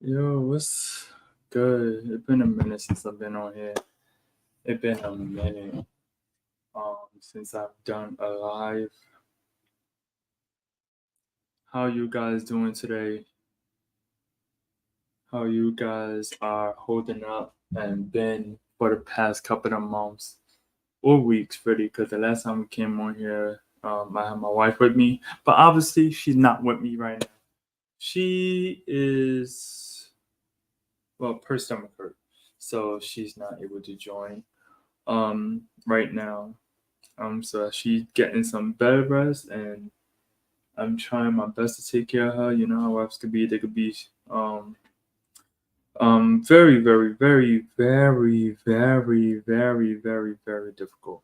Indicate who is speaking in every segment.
Speaker 1: Yo, what's good? It's been a minute since I've been on here. It's been a minute since I've done a live. How you guys doing today? How you guys are holding up and been for the past couple of months or weeks, really? Because the last time we came on here, I had my wife with me, but obviously she's not with me right now. She is her stomach hurt, so she's not able to join right now. So she's getting some bed rest, and I'm trying my best to take care of her. You know how wives could be; they could be very, very, very, very, very, very, very, very difficult.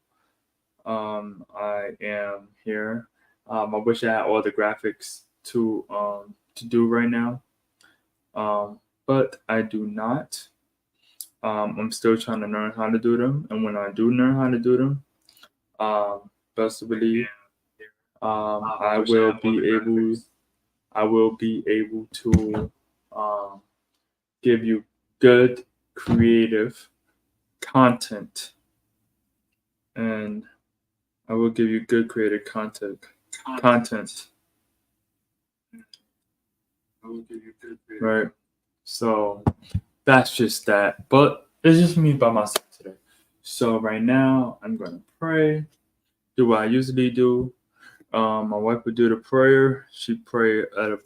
Speaker 1: I am here. I wish I had all the graphics to do right now, but I do not. I'm still trying to learn how to do them, and when I do learn how to do them, best to believe I will be able to um, give you good creative content, and I will give you good creative content. Right. So that's just that. But it's just me by myself today. So right now I'm gonna pray. Do what I usually do. My wife would do the prayer. She pray at a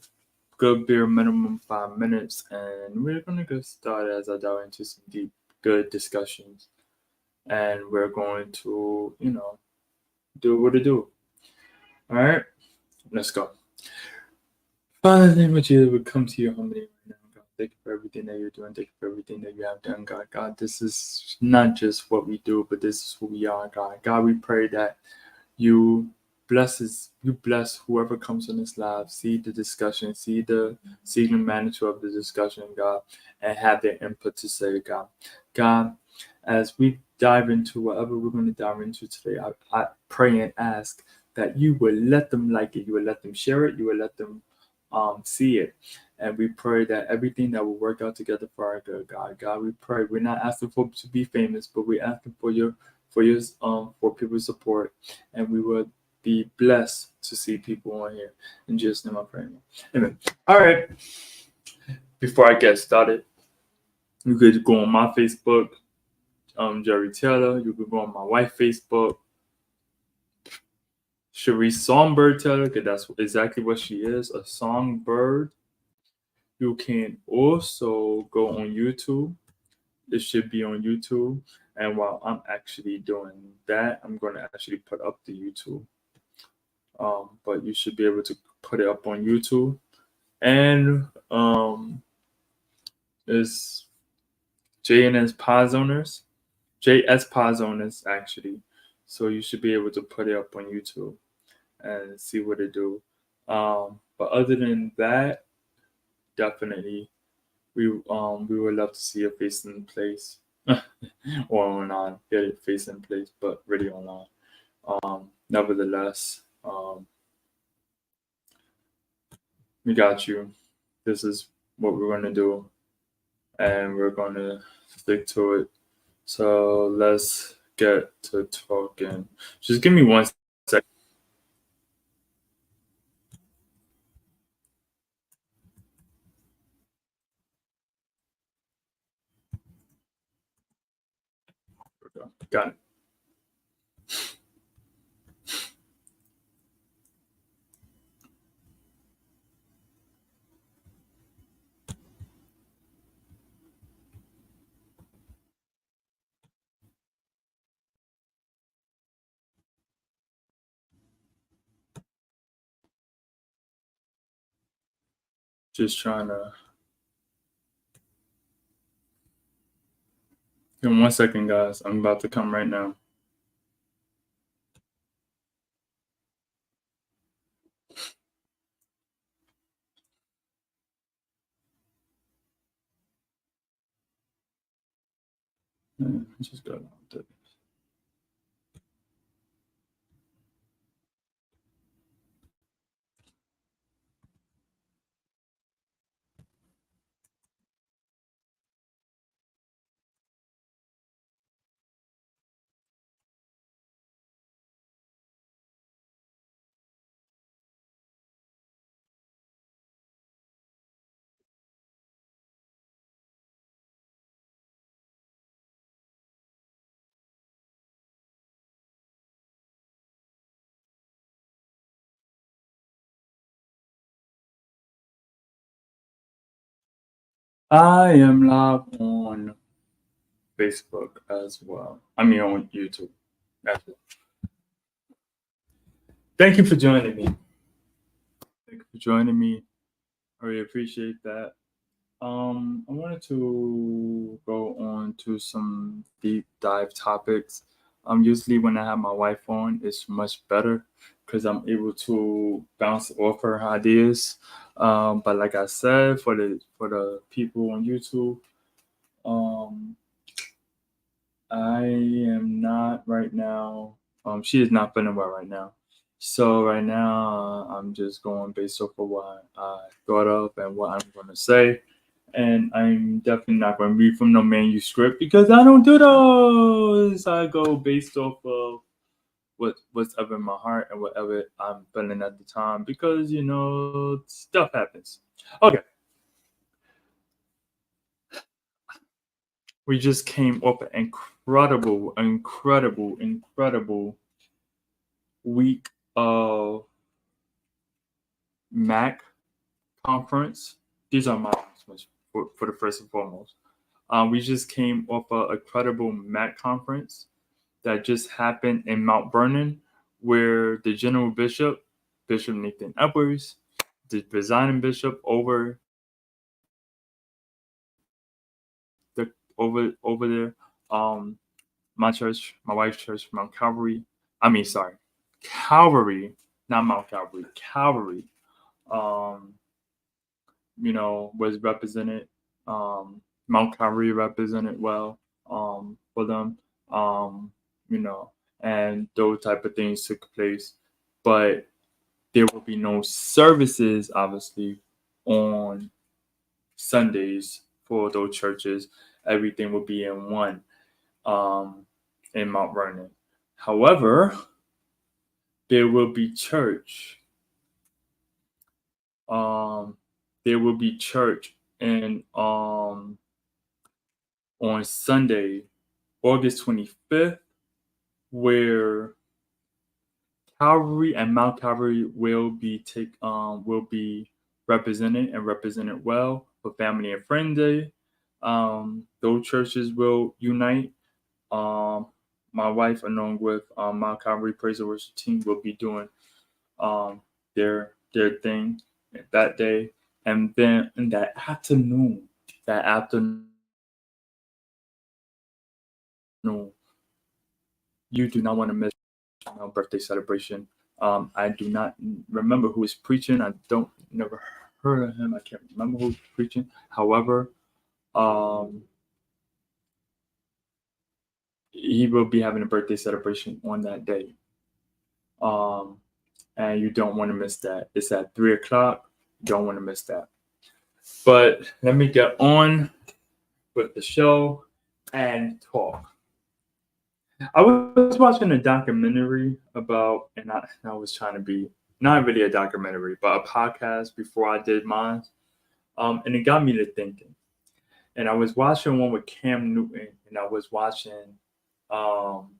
Speaker 1: good bare minimum 5 minutes, and we're gonna get started as I dive into some deep, good discussions, and we're going to, do what to do. All right, let's go. Father, in the name of Jesus, we come to you humbly right now, God. Thank you for everything that you're doing. Thank you for everything that you have done, God. God, this is not just what we do, but this is who we are, God. God, we pray that you bless whoever comes on this live, see the discussion, see the manager of the discussion, God, and have their input to say, God. God, as we dive into whatever we're going to dive into today, I pray and ask that you will let them like it, you will let them share it, you will let them see it. And we pray that everything that will work out together for our good, God. God, we pray. We're not asking for to be famous, but we're asking for for people's support, and we would be blessed to see people on here. In Jesus' name I pray. Amen. All right. Before I get started, you could go on my Facebook, Jerry Taylor. You could go on my wife's Facebook, Cherie Songbird Taylor, because that's exactly what she is, a songbird. You can also go on YouTube. It should be on YouTube. And while I'm actually doing that, I'm going to actually put up the YouTube. But you should be able to put it up on YouTube. And it's JNS Podzoners, JS Podzoners actually. So you should be able to put it up on YouTube and see what it do. But other than that, definitely we would love to see a face in place or online, get it face in place, but really online. Nevertheless, we got you. This is what we're gonna do, and we're gonna stick to it. So let's get to talking. Just give me 1 second. Got it. Just trying to. Give me 1 second, guys. I'm about to come right now. Just got it. I am live on Facebook as well. I mean, on YouTube as well. Thank you for joining me. Thank you for joining me. I really appreciate that. I wanted to go on to some deep dive topics. Usually when I have my wife on, it's much better because I'm able to bounce off her ideas. But like I said, for the people on YouTube, um, I am not right now. She is not feeling well right now. So right now, I'm just going based off of what I thought of and what I'm going to say. And I'm definitely not going to read from no manuscript because I don't do those. I go based off of what's up in my heart and whatever I'm feeling at the time because stuff happens. Okay, we just came off an incredible week of Mac conference. These are my announcements for the first and foremost. We just came off a credible Mac conference that just happened in Mount Vernon, where the General Bishop, Bishop Nathan Edwards, the presiding bishop the over there, um, my church, my wife's church, Mount Calvary. I mean, sorry, Calvary, not Mount Calvary, Calvary. Um, was represented. Mount Calvary represented well for them. Um, you know, and those type of things took place, but there will be no services, obviously, on Sundays for those churches. Everything will be in one in Mount Vernon. However, there will be church. Um, there will be church in on Sunday, August 25th, where Calvary and Mount Calvary will be represented and represented well for Family and Friend Day. Those churches will unite. Um, my wife, along with Mount Calvary Praise and Worship team, will be doing um, their thing that day, and then in that afternoon, you do not want to miss birthday celebration. I do not remember who is preaching. I don't never heard of him. I can't remember who's preaching. However, um, he will be having a birthday celebration on that day. Um, and you don't want to miss that. It's at 3 o'clock. Don't want to miss that. But let me get on with the show and talk. I was watching a documentary about, and I was trying to be not really a documentary, but a podcast before I did mine. And it got me to thinking. And I was watching one with Cam Newton, and I was watching um,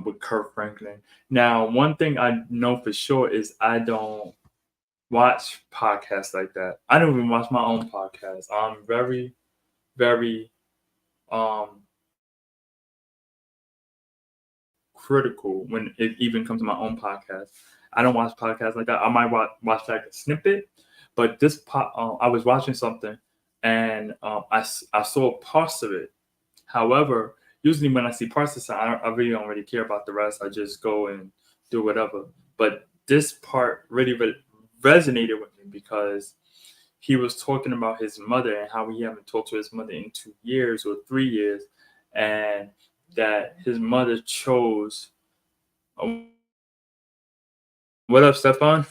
Speaker 1: with Kurt Franklin. Now, one thing I know for sure is I don't watch podcasts like that. I don't even watch my own podcast. I'm very, very um, critical when it even comes to my own podcast. I don't watch podcasts like that. I might watch like a snippet, but I was watching something and I saw parts of it. However, usually when I see parts of something, I really don't really care about the rest. I just go and do whatever. But this part really resonated with me because he was talking about his mother and how he haven't talked to his mother in 2 years or 3 years, and that his mother chose. What up, Stefan?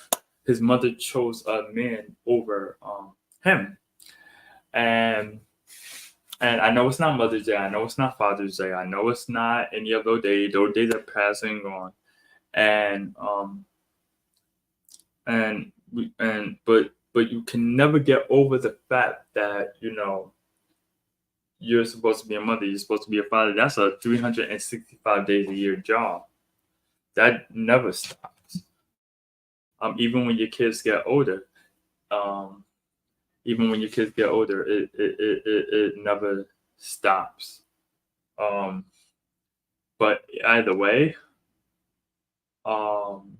Speaker 1: His mother chose a man over him, and I know it's not Mother's Day. I know it's not Father's Day. I know it's not any of those days. Those days are passing on, and but you can never get over the fact that you're supposed to be a mother. You're supposed to be a father. That's a 365 days a year job. That never stops. Even when your kids get older, um, Even when your kids get older, it never stops. Um, but either way, um,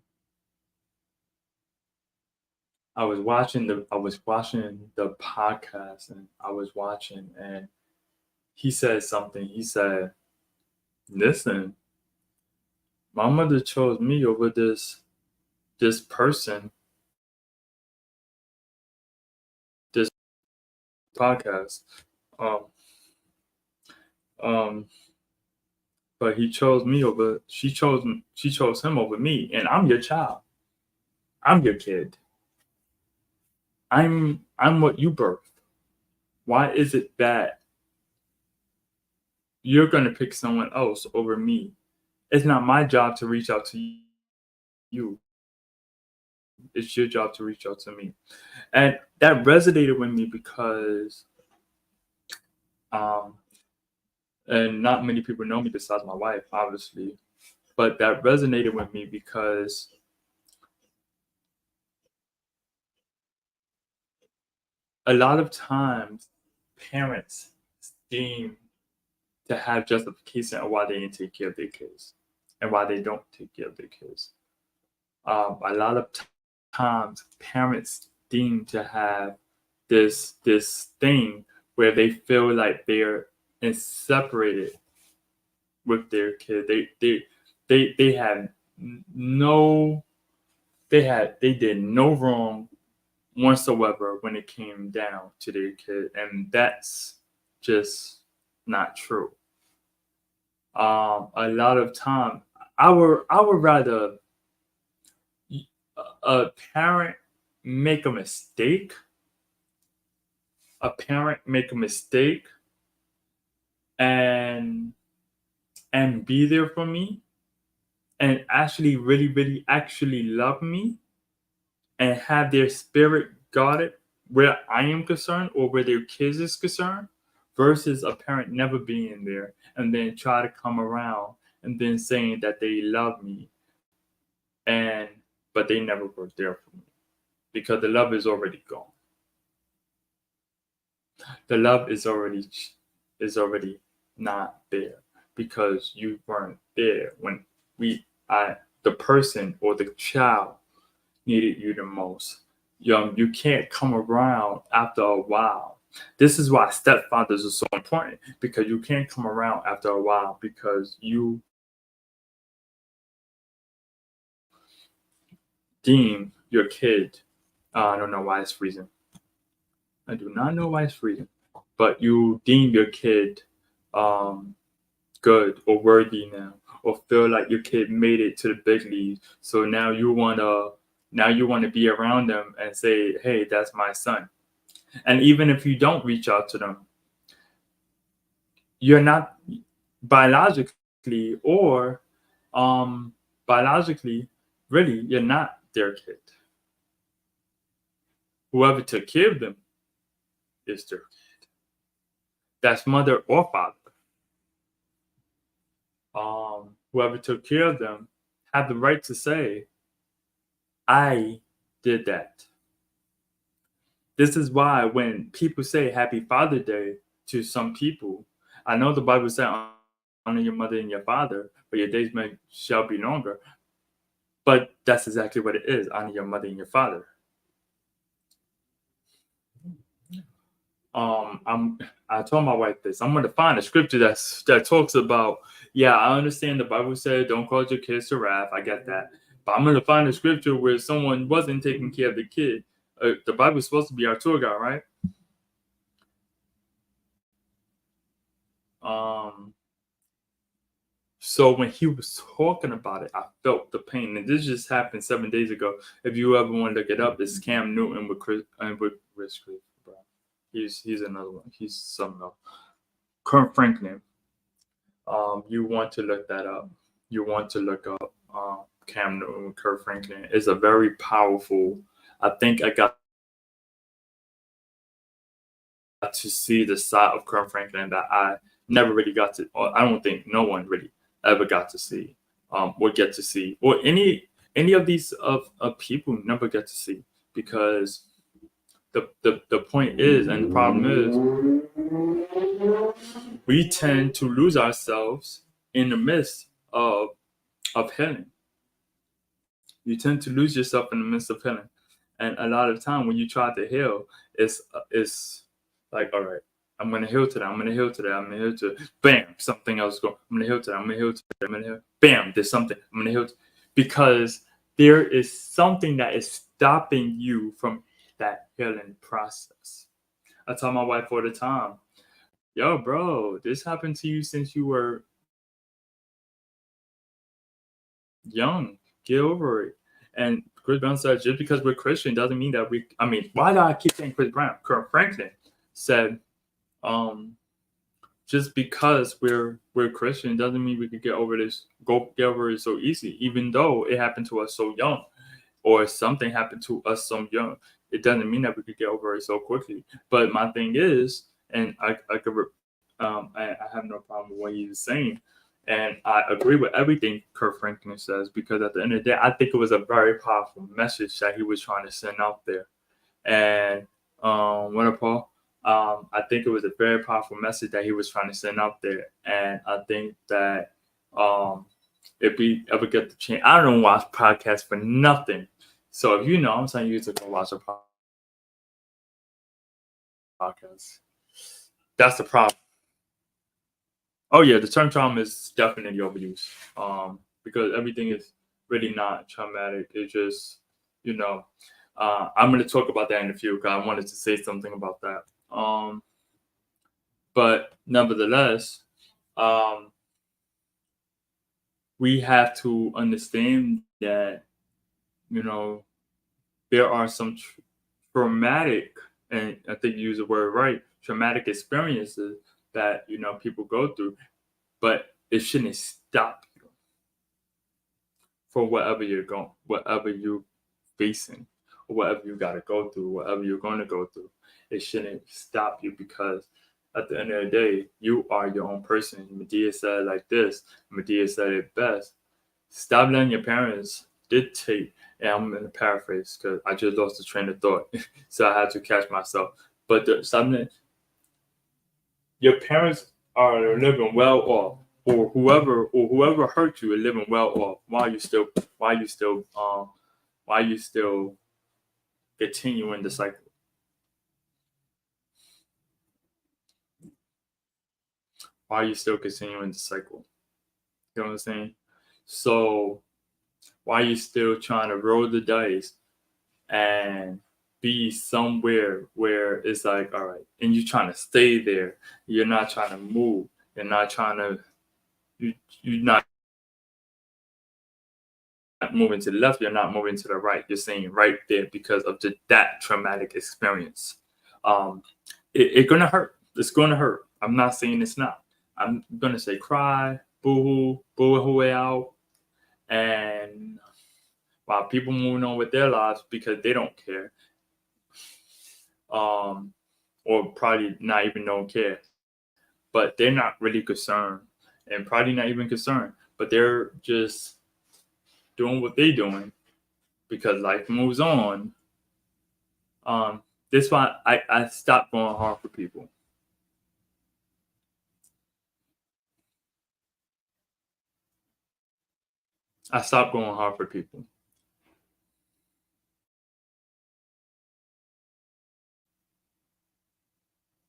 Speaker 1: I was watching the podcast, and I was watching, and he said something. He said, "Listen, my mother chose me over this person, this podcast. Um, um, but he chose me over. She chose him over me, and I'm your child. I'm your kid. I'm what you birthed. Why is it that you're gonna pick someone else over me? It's not my job to reach out to you. It's your job to reach out to me." And that resonated with me because, um, and not many people know me besides my wife, obviously, but that resonated with me because a lot of times parents seem to have justification of why they didn't take care of their kids and why they don't take care of their kids. A lot of times parents seem to have this thing where they feel like they're separated with their kid. They had no they did no wrong whatsoever when it came down to their kid, and that's just not true. A lot of time, I would rather a parent make a mistake, a parent make a mistake, and be there for me, and actually really really actually love me, and have their spirit guarded where I am concerned or where their kids is concerned, versus a parent never being there and then try to come around and then saying that they love me, and but they never were there for me, because the love is already gone. The love is already not there, because you weren't there when we I the person or the child needed you the most. You can't come around after a while. This is why stepfathers are so important, because you can't come around after a while, because you deem your kid. I don't know why it's freezing. I do not know why it's freezing, but you deem your kid um, good or worthy now, or feel like your kid made it to the big leagues. So now you wanna be around them and say, "Hey, that's my son." And even if you don't reach out to them, you're not biologically or um biologically, really, you're not their kid. Whoever took care of them is their kid. That's mother or father. Whoever took care of them have the right to say, "I did that." This is why when people say Happy Father Day to some people, I know the Bible said honor your mother and your father, but your days shall be longer. But that's exactly what it is: honor your mother and your father. I told my wife this. I'm gonna find a scripture that talks about. Yeah, I understand the Bible said don't cause your kids to wrath. I get that, but I'm gonna find a scripture where someone wasn't taking care of the kid. The Bible's supposed to be our tour guide, right? Um, so when he was talking about it, I felt the pain, and this just happened 7 days ago. If you ever want to look it up, it's Cam Newton with Chris and with Chris, bro. He's another one. He's something else. Kurt Franklin. You want to look that up. You want to look up Cam Newton with Kurt Franklin. It's a very powerful. I think I got to see the side of Kurt Franklin that I never really got to, or I don't think no one really ever got to see, or get to see, or any of these of people never get to see, because the point is, and the problem is, we tend to lose ourselves in the midst of healing. You tend to lose yourself in the midst of healing, and a lot of time when you try to heal, it's like, all right, I'm gonna heal today. I'm gonna heal today. I'm gonna heal today. Bam, something else go. I'm gonna heal today. I'm gonna heal today. I'm gonna heal. Bam, there's something. I'm gonna heal because there is something that is stopping you from that healing process. I tell my wife all the time, yo, bro, this happened to you since you were young. Get over it. And Chris Brown said, just because we're Christian doesn't mean that I mean, why do I keep saying Chris Brown? Kirk Franklin said, um, just because we're Christian doesn't mean we could get over it so easy, even though it happened to us so young, or something happened to us so young. It doesn't mean that we could get over it so quickly. But my thing is, and I could I have no problem with what he's saying. And I agree with everything Kurt Franklin says, because at the end of the day, I think it was a very powerful message that he was trying to send out there. And what Paul, I think it was a very powerful message that he was trying to send out there. And I think that if we ever get the chance, I don't watch podcasts for nothing. So if you know, I'm saying you to go watch a podcast. That's the problem. Oh yeah, the term trauma is definitely overused. Because everything is really not traumatic. It's just, you know, I'm going to talk about that in a few because I wanted to say something about that. But nevertheless, we have to understand that, you know, there are some traumatic, and I think you use the word right, traumatic experiences that, you know, people go through, but it shouldn't stop you for whatever you're facing, or whatever you got to go through, whatever you're going to go through. It shouldn't stop you, because at the end of the day, you are your own person. Medea said it like this. Medea said it best. Stop letting your parents dictate. And I'm going to paraphrase because I just lost the train of thought. So I had to catch myself. But your parents are living well off, or whoever hurt you is living well off, while you still continuing the cycle. Why are you still continuing the cycle? You know what I'm saying? So why are you still trying to roll the dice and be somewhere where it's like, all right, and you're trying to stay there. You're not trying to move. You're not trying to, you're not moving to the left. You're not moving to the right. You're staying right there because of that traumatic experience. It's going to hurt. It's going to hurt. I'm not saying it's not. I'm going to say cry, boo-hoo, boo-hoo out. And while people moving on with their lives because they don't care, or probably not even don't care, but they're not really concerned, and probably not even concerned, but they're just doing what they're doing because life moves on. That's why I stopped going hard for people. I stopped going hard for people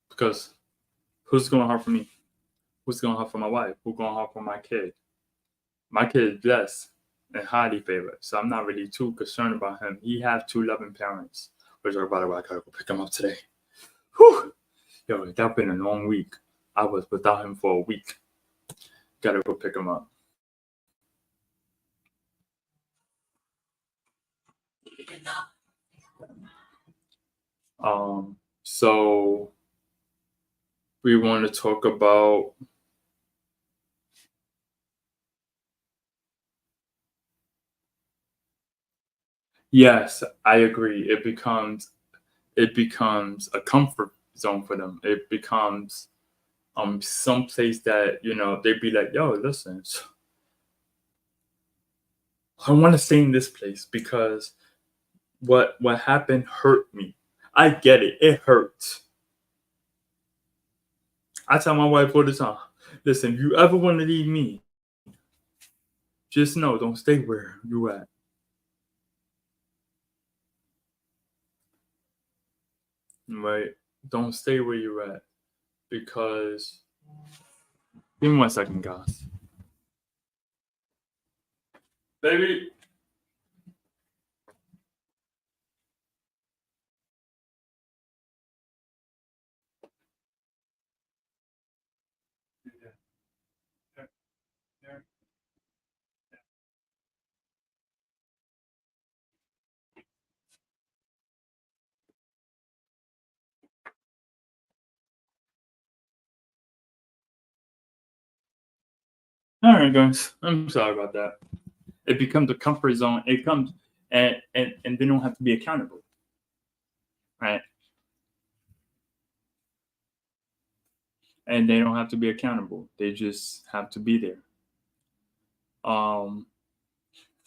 Speaker 1: because who's going hard for me? Who's going hard for my wife? Who's going hard for my kid? My kid is blessed and highly favored, so I'm not really too concerned about him. He has two loving parents, which are, by the way, I gotta go pick him up today. Whew. Yo, that's been a long week. I was without him for a week. Gotta go pick him up. So we want to talk about, yes, I agree. It becomes a comfort zone for them. It becomes some place that, you know, they'd be like, yo, listen, I want to stay in this place because what happened hurt me. I get it. It hurts. I tell my wife all the time, listen, if you ever want to leave me, just know, don't stay where you at. Right? Don't stay where you're at. Because, give me 1 second, guys. Baby. All right, guys. I'm sorry about that. It becomes a comfort zone. It comes and they don't have to be accountable, right? And they don't have to be accountable. They just have to be there. Um,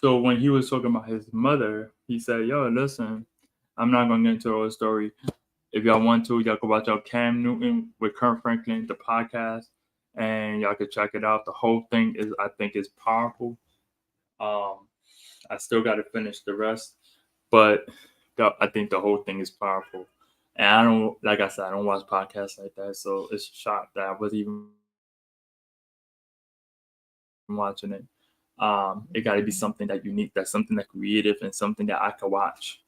Speaker 1: so when he was talking about his mother, he said, "Yo, listen, I'm not gonna get into the whole story. If y'all want to, y'all can watch out Cam Newton with Kurt Franklin, the podcast, and y'all can check it out. The whole thing is, I think, is powerful. Um, I still got to finish the rest, but I think the whole thing is powerful. And I don't, like I said, I don't watch podcasts like that, so it's a shock that I was even watching it. It got to be something that unique, that's something that creative, and something that I can watch.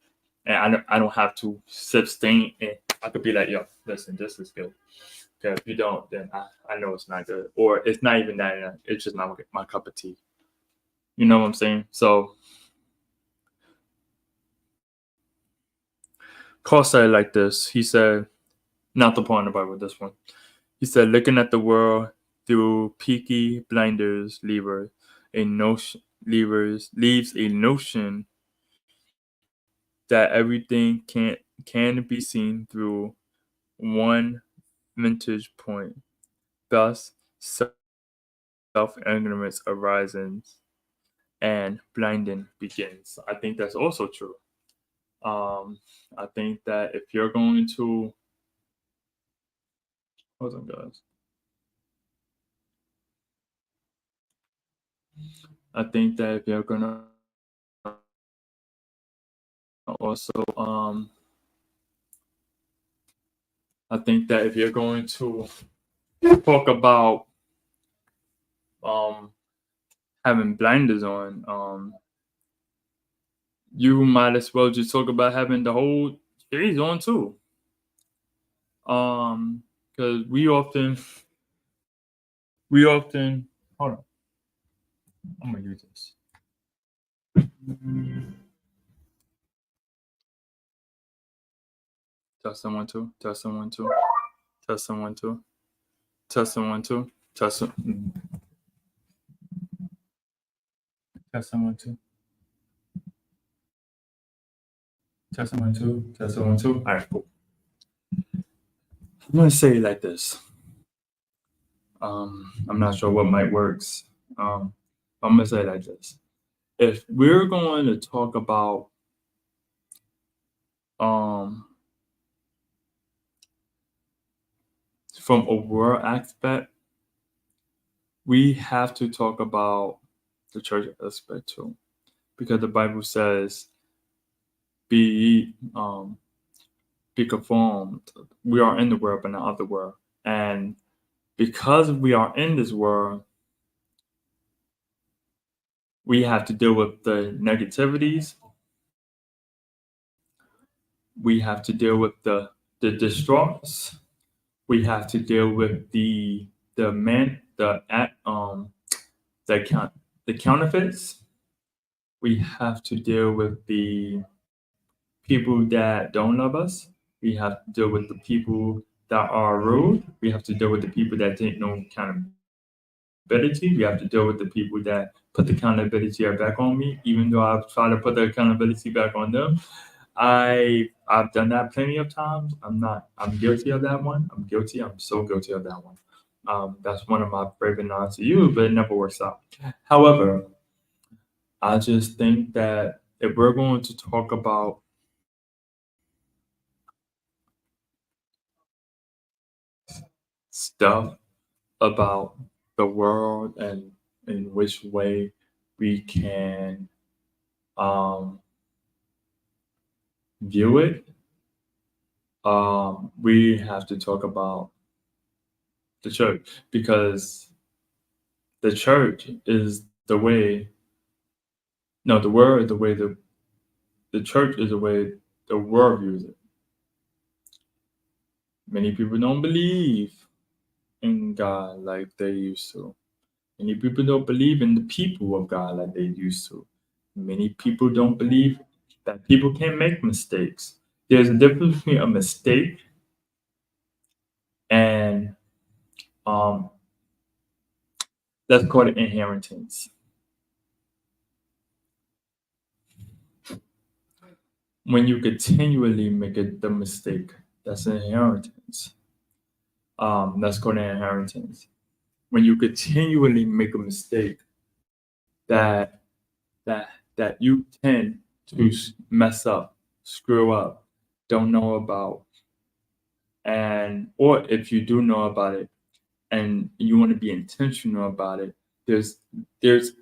Speaker 1: And I don't have to sustain it. I could be like, yo, listen, this is good. Because if you don't, then I know it's not good, or it's not even that. It's just not my cup of tea. You know what I'm saying? So, Carl said it like this. He said, not the point about with this one. He said, looking at the world through peaky blinders leaves a notion that everything can be seen through one vantage point. Thus, self-ignorance arises and blinding begins. I think that's also true. I think that if you're going to, hold on, guys. I think that if you're gonna also, I think that if you're going to talk about um, having blinders on, you might as well just talk about having the whole shades on too. Because we often hold on. I'm gonna use this. Test someone two. Test someone two. Test someone two. Test someone two. Test test someone two. Test someone two. Test someone two. All right, cool. I'm gonna say it like this. I'm not sure what might works. I'm gonna say it like this. If we're going to talk about um from a world aspect, we have to talk about the church aspect too, because the Bible says, "Be be conformed." We are in the world, but not of the world, and because we are in this world, we have to deal with the negativities. We have to deal with the distraughts. We have to deal with the man the count the counterfeits. We have to deal with the people that don't love us. We have to deal with the people that are rude. We have to deal with the people that take no accountability. We have to deal with the people that put the accountability back on me, even though I've tried to put the accountability back on them. I've done that plenty of times. I'm guilty of that one. I'm guilty. I'm so guilty of that one. That's one of my favorite nods to use, but it never works out. However, I just think that if we're going to talk about stuff about the world and in which way we can view it, we have to talk about the church, because the church is the way. No, the word is the way the church is the way the world views it. Many people don't believe in God like they used to. Many people don't believe in the people of God like they used to. Many people don't believe that people can make mistakes. There's a difference between a mistake and um, let's call it inheritance. When you continually make it the mistake, that's an inheritance. That's called an inheritance. When you continually make a mistake that that you tend to mess up, screw up, don't know about, and or if you do know about it and you want to be intentional about it, there's there's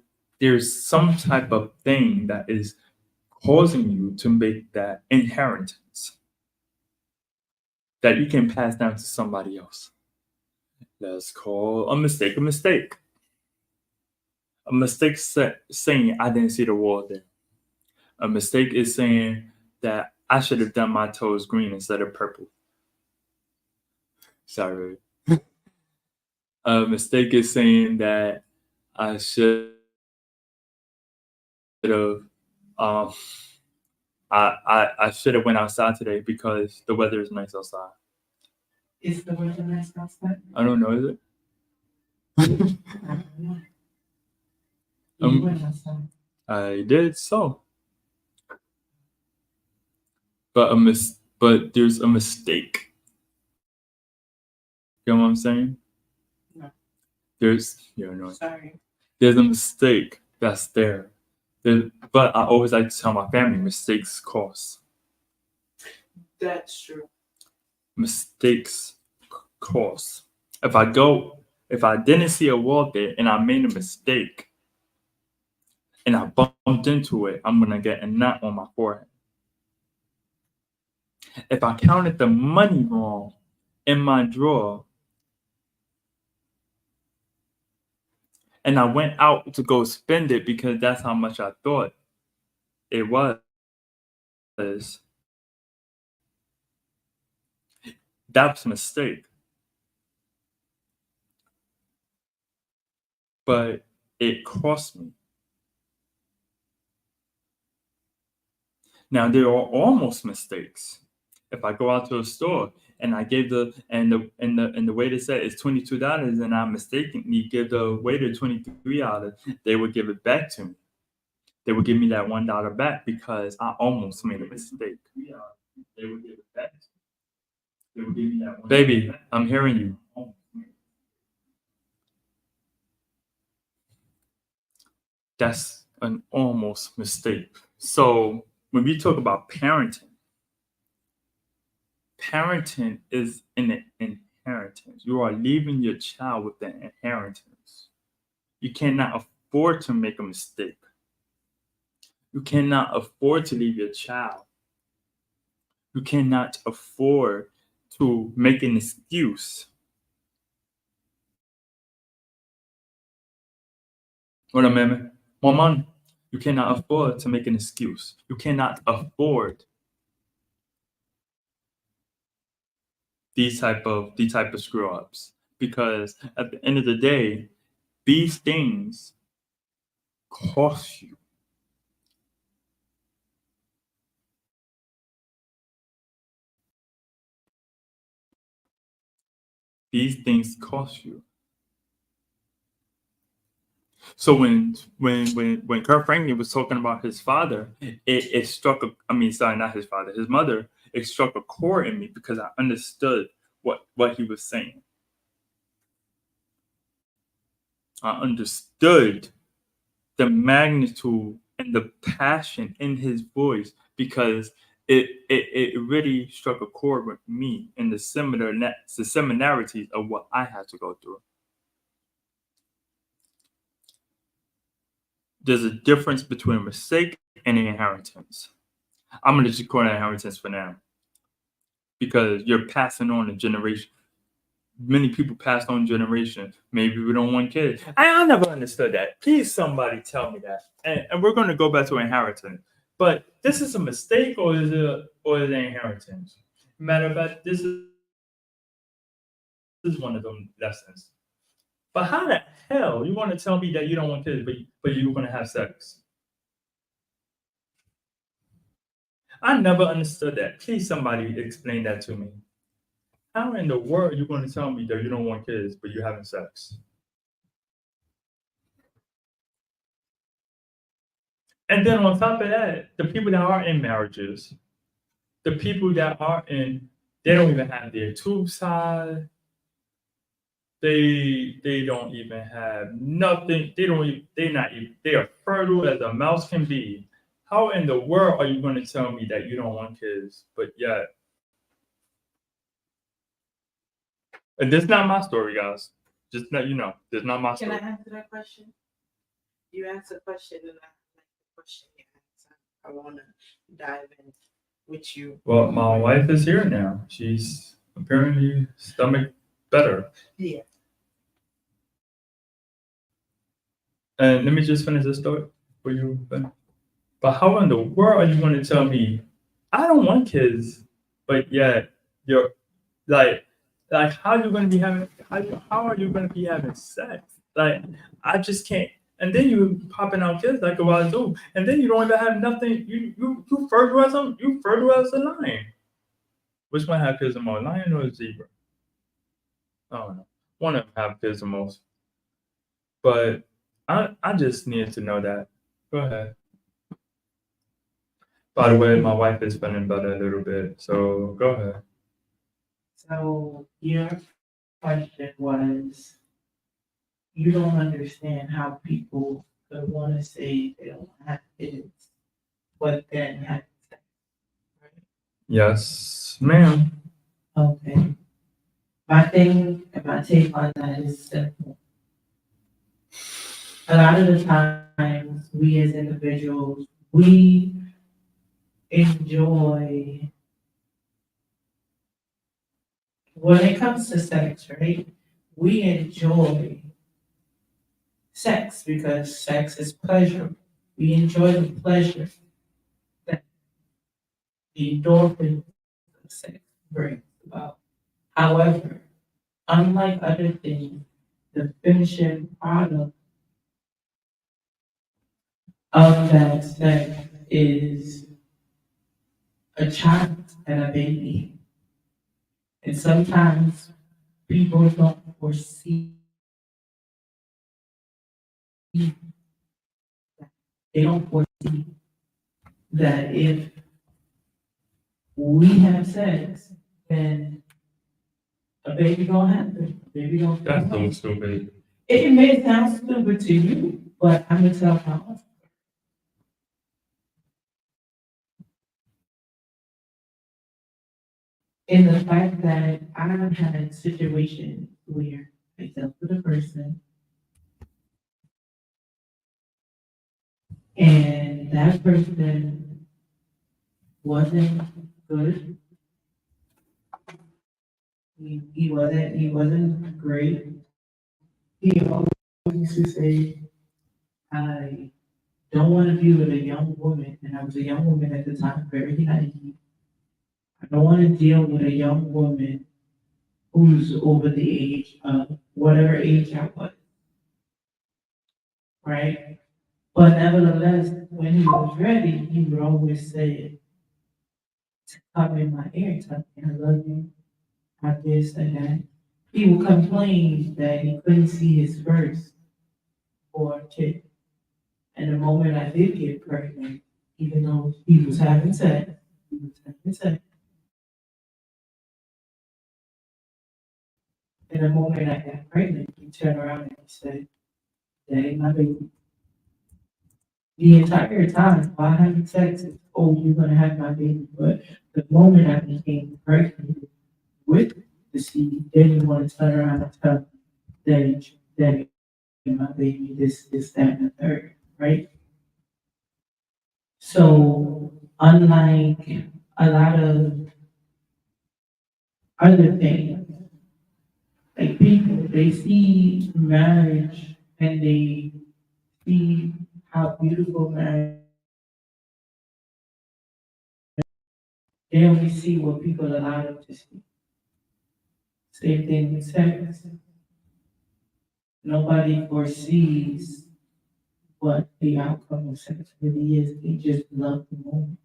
Speaker 1: there's some type of thing that is causing you to make that inheritance that you can pass down to somebody else. Let's call a mistake a mistake. A mistake saying I didn't see the wall there. A mistake is saying that I should have done my toes green instead of purple. Sorry. A mistake is saying that I should have um I should have went outside today because the weather is nice outside.
Speaker 2: Is the weather nice outside?
Speaker 1: I don't know, is it?
Speaker 2: You went outside.
Speaker 1: I did so. But there's a mistake. You know what I'm saying?
Speaker 2: No.
Speaker 1: Sorry. There's a mistake that's there. But I always like to tell my family mistakes cost.
Speaker 2: That's true.
Speaker 1: Mistakes cost. If I didn't see a wall there and I made a mistake and I bumped into it, I'm gonna get a knot on my forehead. If I counted the money wrong in my drawer and I went out to go spend it because that's how much I thought it was, that's a mistake. But it cost me. Now there are almost mistakes. If I go out to a store and I gave the waiter said it's $22 and I mistakenly give the waiter $23, they would give it back to me. They would give me that $1 back because I almost made a mistake. They would give it back to me. They would give me that $1 Baby, back. I'm hearing you. That's an almost mistake. So when we talk about parenting is an inheritance. You are leaving your child with an inheritance. You cannot afford to make a mistake. You cannot afford to leave your child. You cannot afford to make an excuse. What a minute. Mom, you cannot afford to make an excuse. You cannot afford these type of screw ups, because at the end of the day, these things cost you. These things cost you. So when Kurt Franklin was talking about his father, it struck not his father, his mother, it struck a chord in me because I understood what he was saying. I understood the magnitude and the passion in his voice, because it really struck a chord with me in the similarities of what I had to go through. There's a difference between a mistake and an inheritance. I'm gonna just call it inheritance for now because you're passing on a generation. Many people passed on generations. Maybe we don't want kids. I never understood that. Please, somebody tell me that. And we're going to go back to inheritance. But this is a mistake, or is it inheritance? Matter of fact, this is one of them lessons. But how the hell you want to tell me that you don't want kids, but you're going to have sex? I never understood that. Please, somebody explain that to me. How in the world are you going to tell me that you don't want kids, but you're having sex? And then on top of that, the people that are in marriages, the people that are in, they don't even have their tube size. They don't even have nothing. They don't even, they not even, they are fertile as a mouse can be. How in the world are you going to tell me that you don't want kids, but yet? And this is not my story, guys. Just let you know, this is not my
Speaker 2: Can
Speaker 1: story.
Speaker 2: I answer that question? You asked a question and I like the question you asked. I want to dive in with you.
Speaker 1: Well, my wife is here now. She's apparently stomach better.
Speaker 2: Yeah.
Speaker 1: And let me just finish this story for you. But how in the world are you going to tell me I don't want kids, but yet you're like how are you going to be having how are you going to be having sex? Like I just can't. And then you popping out kids like a wild do, and then you don't even have nothing. You fertile as a lion. Which one have kids the most, lion or a zebra? I don't know. One of them have kids the most. But I just needed to know that. Go ahead. By the way, my wife is feeling better a little bit, so go ahead.
Speaker 2: So your question was, you don't understand how people could want to say they don't have kids, but then have sex, right?
Speaker 1: Yes, ma'am.
Speaker 2: Okay. My thing and my take on that is simple. A lot of the times, we as individuals, we enjoy, when it comes to sex, right? We enjoy sex because sex is pleasure. We enjoy the pleasure that the endorphins of sex brings about. However, unlike other things, the finishing product of that sex is a child and a baby. And sometimes people don't foresee, they don't foresee that if we have sex, then a baby gonna happen. A baby gonna
Speaker 1: That's
Speaker 2: come.
Speaker 1: so stupid.
Speaker 2: It may sound stupid to you, but I'm gonna tell my own. In the fact that I've had situations where I dealt with a person and that person wasn't good. He wasn't great. He always used to say, I don't want to be with a young woman, and I was a young woman at the time, very naive. I don't want to deal with a young woman who's over the age of whatever age I was, right? But nevertheless, when he was ready, he would always say, come in my ear, tell me I love you, I this and that. He would complain that he couldn't see his first born kid. And the moment I did get pregnant, even though he was having sex, he was having sex. And the moment I got pregnant, he turned around and he said, that ain't my baby. The entire time while having sex, it's, oh, you're gonna have my baby. But the moment I became pregnant with the seed, then you want to turn around and tell daddy, my baby, this, that, and the third, right? So unlike a lot of other things, like people, they see marriage and they see how beautiful marriage. They only see what people allow them to see. Same thing with sex. Nobody foresees what the outcome of sex really is. They just love the moment.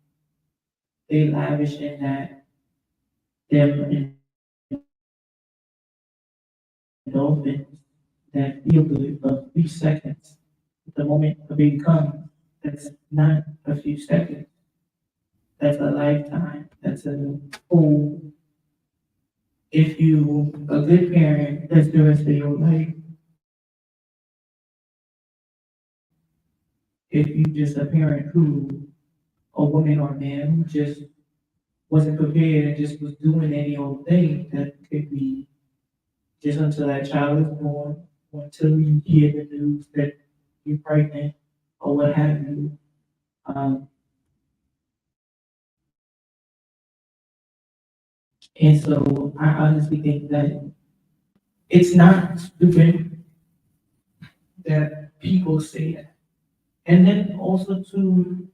Speaker 2: They lavish in that them indulgence that feel good for a few seconds. The moment a baby comes, that's not a few seconds. That's a lifetime. That's a whole. If you a good parent, that's the rest of your life. If you just a parent who, a woman or man who just wasn't prepared and just was doing any old thing, that could be just until that child is born, or until you hear the news that you're pregnant, or what have you. Um, and so I honestly think that it's not stupid that people say that. And then also too,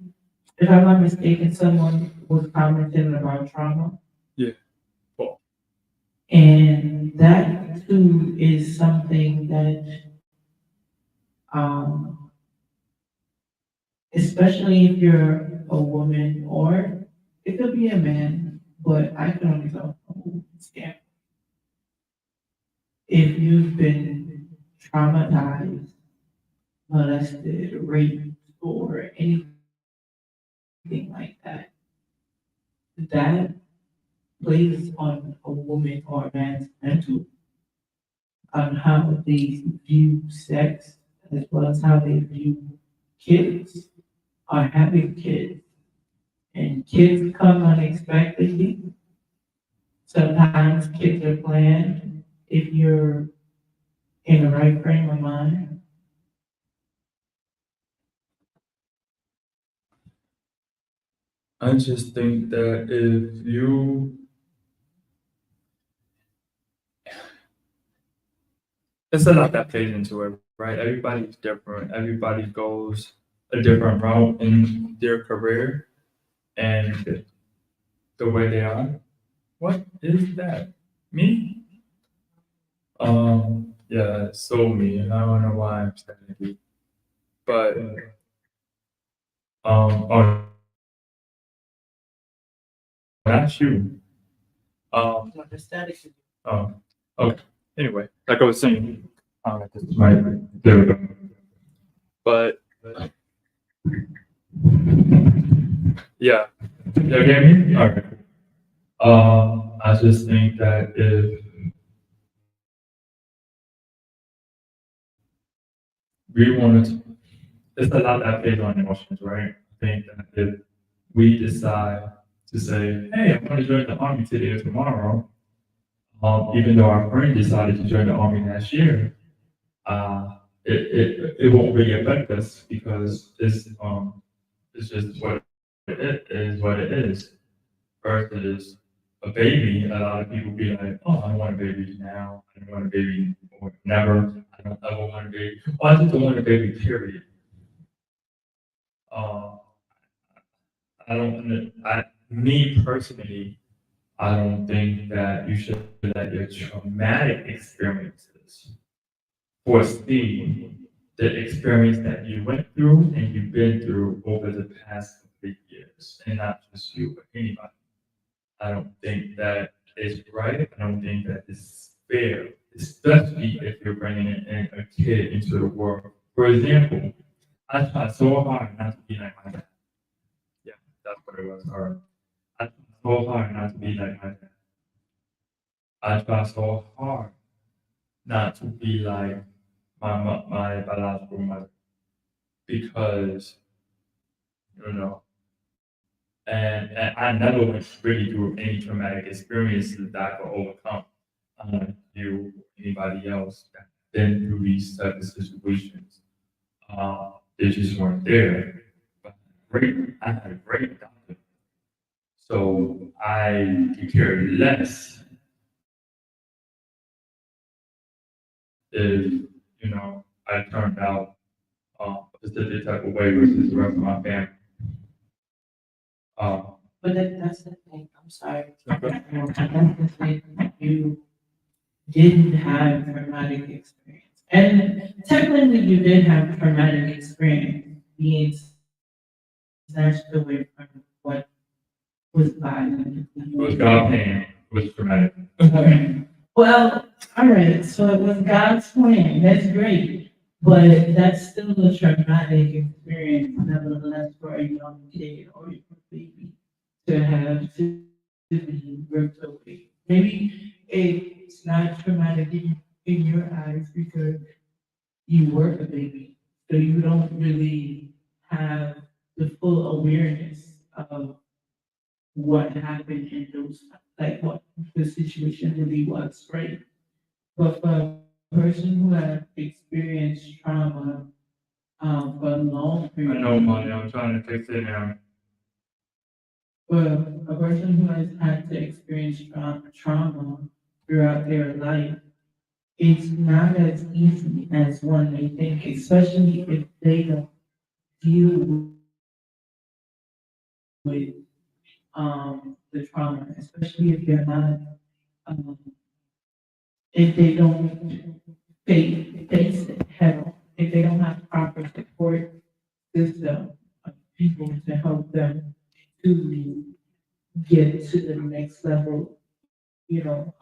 Speaker 2: if I'm not mistaken, someone was commenting about trauma.
Speaker 1: Yeah. Well,
Speaker 2: And that too is something that, um, especially if you're a woman or it could be a man, but I can only talk from a woman's standpoint. If you've been traumatized, molested, raped, or anything like that, that plays on a woman or a man's mental on how they view sex as well as how they view kids or having kids. And kids come unexpectedly. Sometimes kids are planned if you're in the right frame of mind.
Speaker 1: I just think that if you, it's a lot that plays into it, right? Everybody's different. Everybody goes a different route in their career and the way they are. What is that? Me? Yeah, it's so me, and I don't know why I'm saying it. But oh, that's you.
Speaker 2: Like the static.
Speaker 1: Oh, okay. Anyway, like I was saying, this is my there we go. But yeah, you get me? All right. I just think that if we wanted to, it's a lot that plays on emotions, right? I think that if we decide to say, hey, I want to join the army today or tomorrow, even though our friend decided to join the army last year, it won't really affect us because it's just what it is what it is. Versus a baby, a lot of people be like, oh, I don't want a baby now. I don't want a baby or never. I don't ever want a baby. Oh, I just don't want a baby, period. Um, I don't, me personally, I don't think that you should let your traumatic experiences foresee the experience that you went through and you've been through over the past 3 years, and not just you, but anybody. I don't think that is right. I don't think that is fair, especially if you're bringing in a kid into the world. For example, I try so hard not to be like my dad. Yeah, that's what it was. Or I try so hard not to be like my dad. I try so hard not to be like my biological mother because you know. And I never went really through any traumatic experiences that I could overcome. You, anybody else that been through these type of situations, they just weren't there. But I had a great doctor, so I could care less if I turned out a specific type of way versus the rest of my family. Um,
Speaker 2: But that's the thing. I'm sorry.
Speaker 1: okay.
Speaker 2: That's the thing. You didn't have traumatic experience, and technically, you did have traumatic experience being snatched away from what was violent.
Speaker 1: It was God paying. It was traumatic.
Speaker 2: Well, all right. So it was God's plan. That's great, but that's still a traumatic experience, nevertheless, for a young kid or a baby to have to be ripped away. Maybe it's not traumatic in your eyes because you were a baby, so you don't really have the full awareness of what happened in those, like what the situation really was, right? But for a person who has experienced trauma for a long
Speaker 1: I
Speaker 2: period
Speaker 1: know, money. I'm trying to fix it now.
Speaker 2: for a person who has had to experience trauma throughout their life, it's not as easy as one may think, especially if they don't deal with the trauma, especially if they're not um, if they don't face it head on, if they don't have proper support system of people to help them to get to the next level, you know.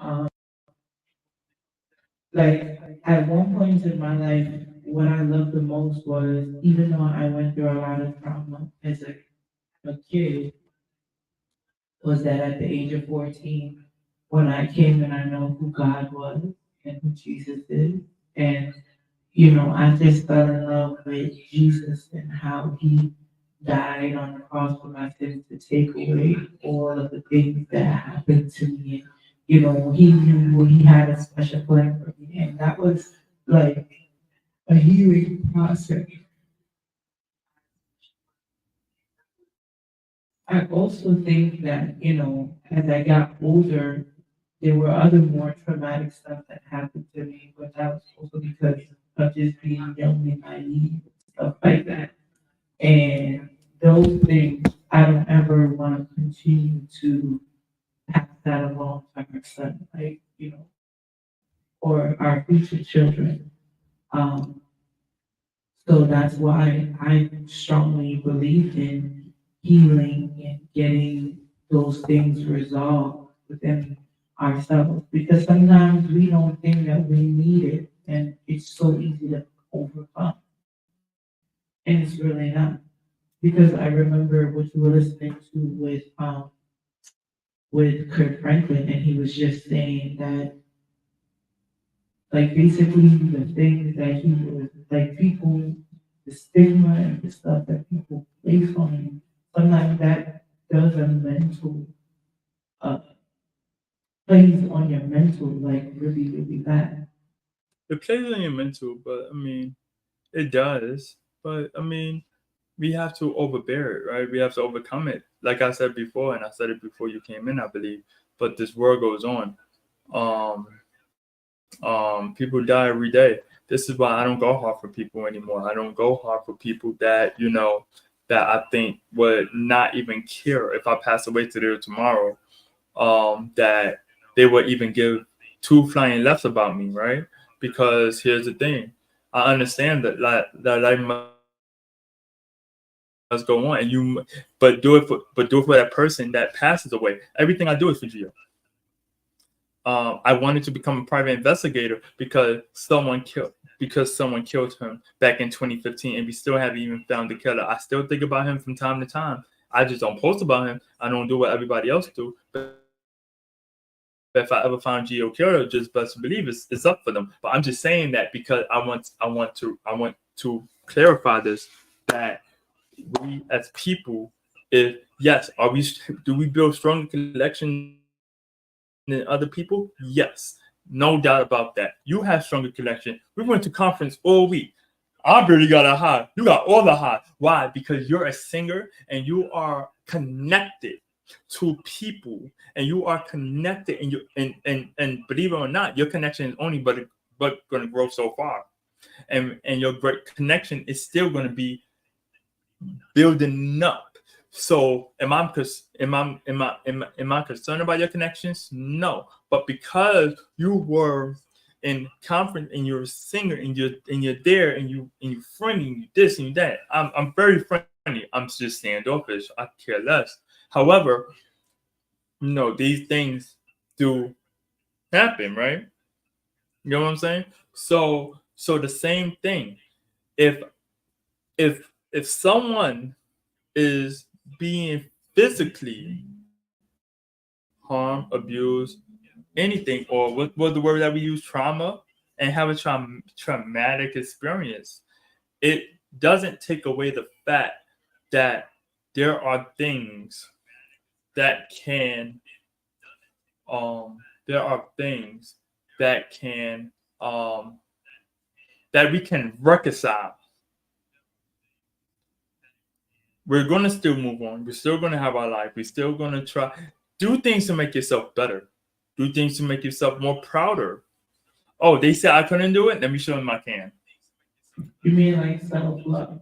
Speaker 2: Like at one point in my life, what I loved the most was even though I went through a lot of trauma as a kid, was that at the age of 14, when I came and I know who God was and who Jesus is, and I just fell in love with Jesus and how he died on the cross for my sins to take away all of the things that happened to me. And, he knew he had a special plan for me. And that was like a healing process. I also think that, as I got older, there were other more traumatic stuff that happened to me, but that was also because of just being young and naive and stuff like that. And those things, I don't ever want to continue to pass that along to our son, like, or our future children. Um, so that's why I strongly believed in healing and getting those things resolved within ourselves because sometimes we don't think that we need it and it's so easy to overcome. And it's really not. Because I remember what you were listening to with Kirk Franklin, and he was just saying that like basically the things that he was like people, the stigma and the stuff that people place on him, sometimes that does a mental uh plays on your mental like really, really bad.
Speaker 1: It plays on your mental, but I mean, it does. But I mean, we have to overbear it, right? We have to overcome it. Like I said before, and I said it before you came in, I believe. But this world goes on. Um, people die every day. This is why I don't go hard for people anymore. I don't go hard for people that that I think would not even care if I pass away today or tomorrow. That they would even give two flying lefts about me, right? Because here's the thing, I understand that life must go on, but do it for that person that passes away. Everything I do is for Gio. I wanted to become a private investigator because someone killed him back in 2015, and we still haven't even found the killer. I still think about him from time to time. I just don't post about him. I don't do what everybody else do. But if I ever find Geo killer, just best believe it's up for them. But I'm just saying that because I want to clarify this that we as people, if yes, are we do we build stronger connection than other people? Yes, no doubt about that. You have stronger connection. We went to conference all week. I barely got a high. You got all the high. Why? Because you're a singer and you are connected to people and you are connected and and believe it or not, your connection is only but going to grow so far. And your great connection is still going to be building up. So am I concerned about your connections? No. But because you were in conference and you're a singer and you're there and you friendly and you this and you that, I'm very friendly. I'm just standoffish. I care less. However, these things do happen, right? You know what I'm saying? So the same thing. If if someone is being physically harmed, abused, anything, or what was the word that we use, trauma, and have a traumatic experience, it doesn't take away the fact that there are things that can, there are things that can, that we can reconcile. We're gonna still move on. We're still gonna have our life. We're still gonna try do things to make yourself better. Do things to make yourself more prouder. Oh, they said I couldn't do it. Let me show them I can.
Speaker 2: You mean like self-love?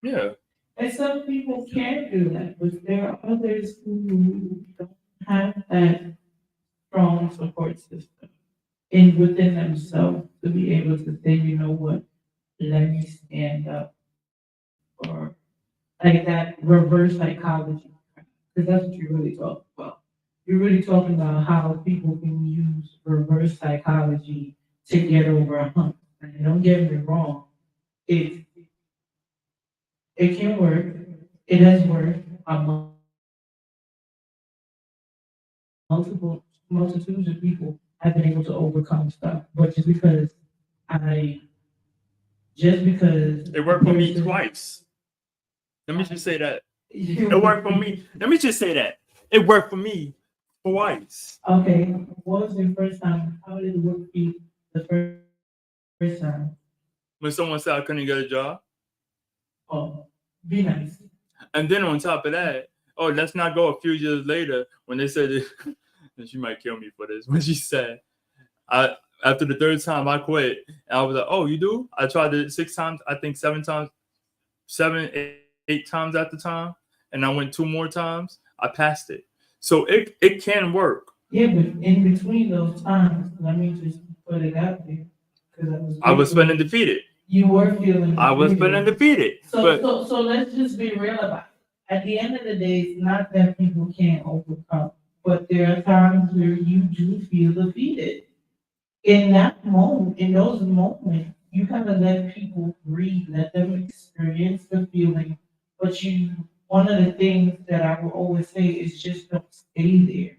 Speaker 1: Yeah,
Speaker 2: And some people can do that, but there are others who don't have that strong support system in within themselves to be able to say, you know what, let me stand up, or like that reverse psychology, because that's what you're really talking about. You're really talking about how people can use reverse psychology to get over a hump. And don't get me wrong, it it can work. It has worked on multiple multitudes of people have been able to overcome stuff. But I just because
Speaker 1: it
Speaker 2: a
Speaker 1: worked for me
Speaker 2: person
Speaker 1: twice. Let me just say that it
Speaker 2: you
Speaker 1: worked for me. Let me just say that it worked for me twice.
Speaker 2: okay, what was your first time? How did it work for you the first time?
Speaker 1: When someone said I couldn't get a job,
Speaker 2: Oh, be nice.
Speaker 1: and then on top of that, oh, let's not go a few years later when they said, and she might kill me for this. When she said, I after the third time I quit, and I was like, oh, you do? I tried it 6 times, I think 7 times, 7, 8 times at the time, and I went 2 more times. I passed it. So it can work.
Speaker 2: Yeah, but in between those times, let me just put it out there because I was
Speaker 1: I was
Speaker 2: grateful
Speaker 1: feeling defeated.
Speaker 2: you were feeling
Speaker 1: I was feeling
Speaker 2: defeated.
Speaker 1: defeated. But
Speaker 2: So let's just be real about it. At the end of the day, it's not that people can't overcome, but there are times where you do feel defeated. In that moment, in those moments, you gotta let people breathe, let them experience the feeling. But one of the things that I will always say is just don't stay there.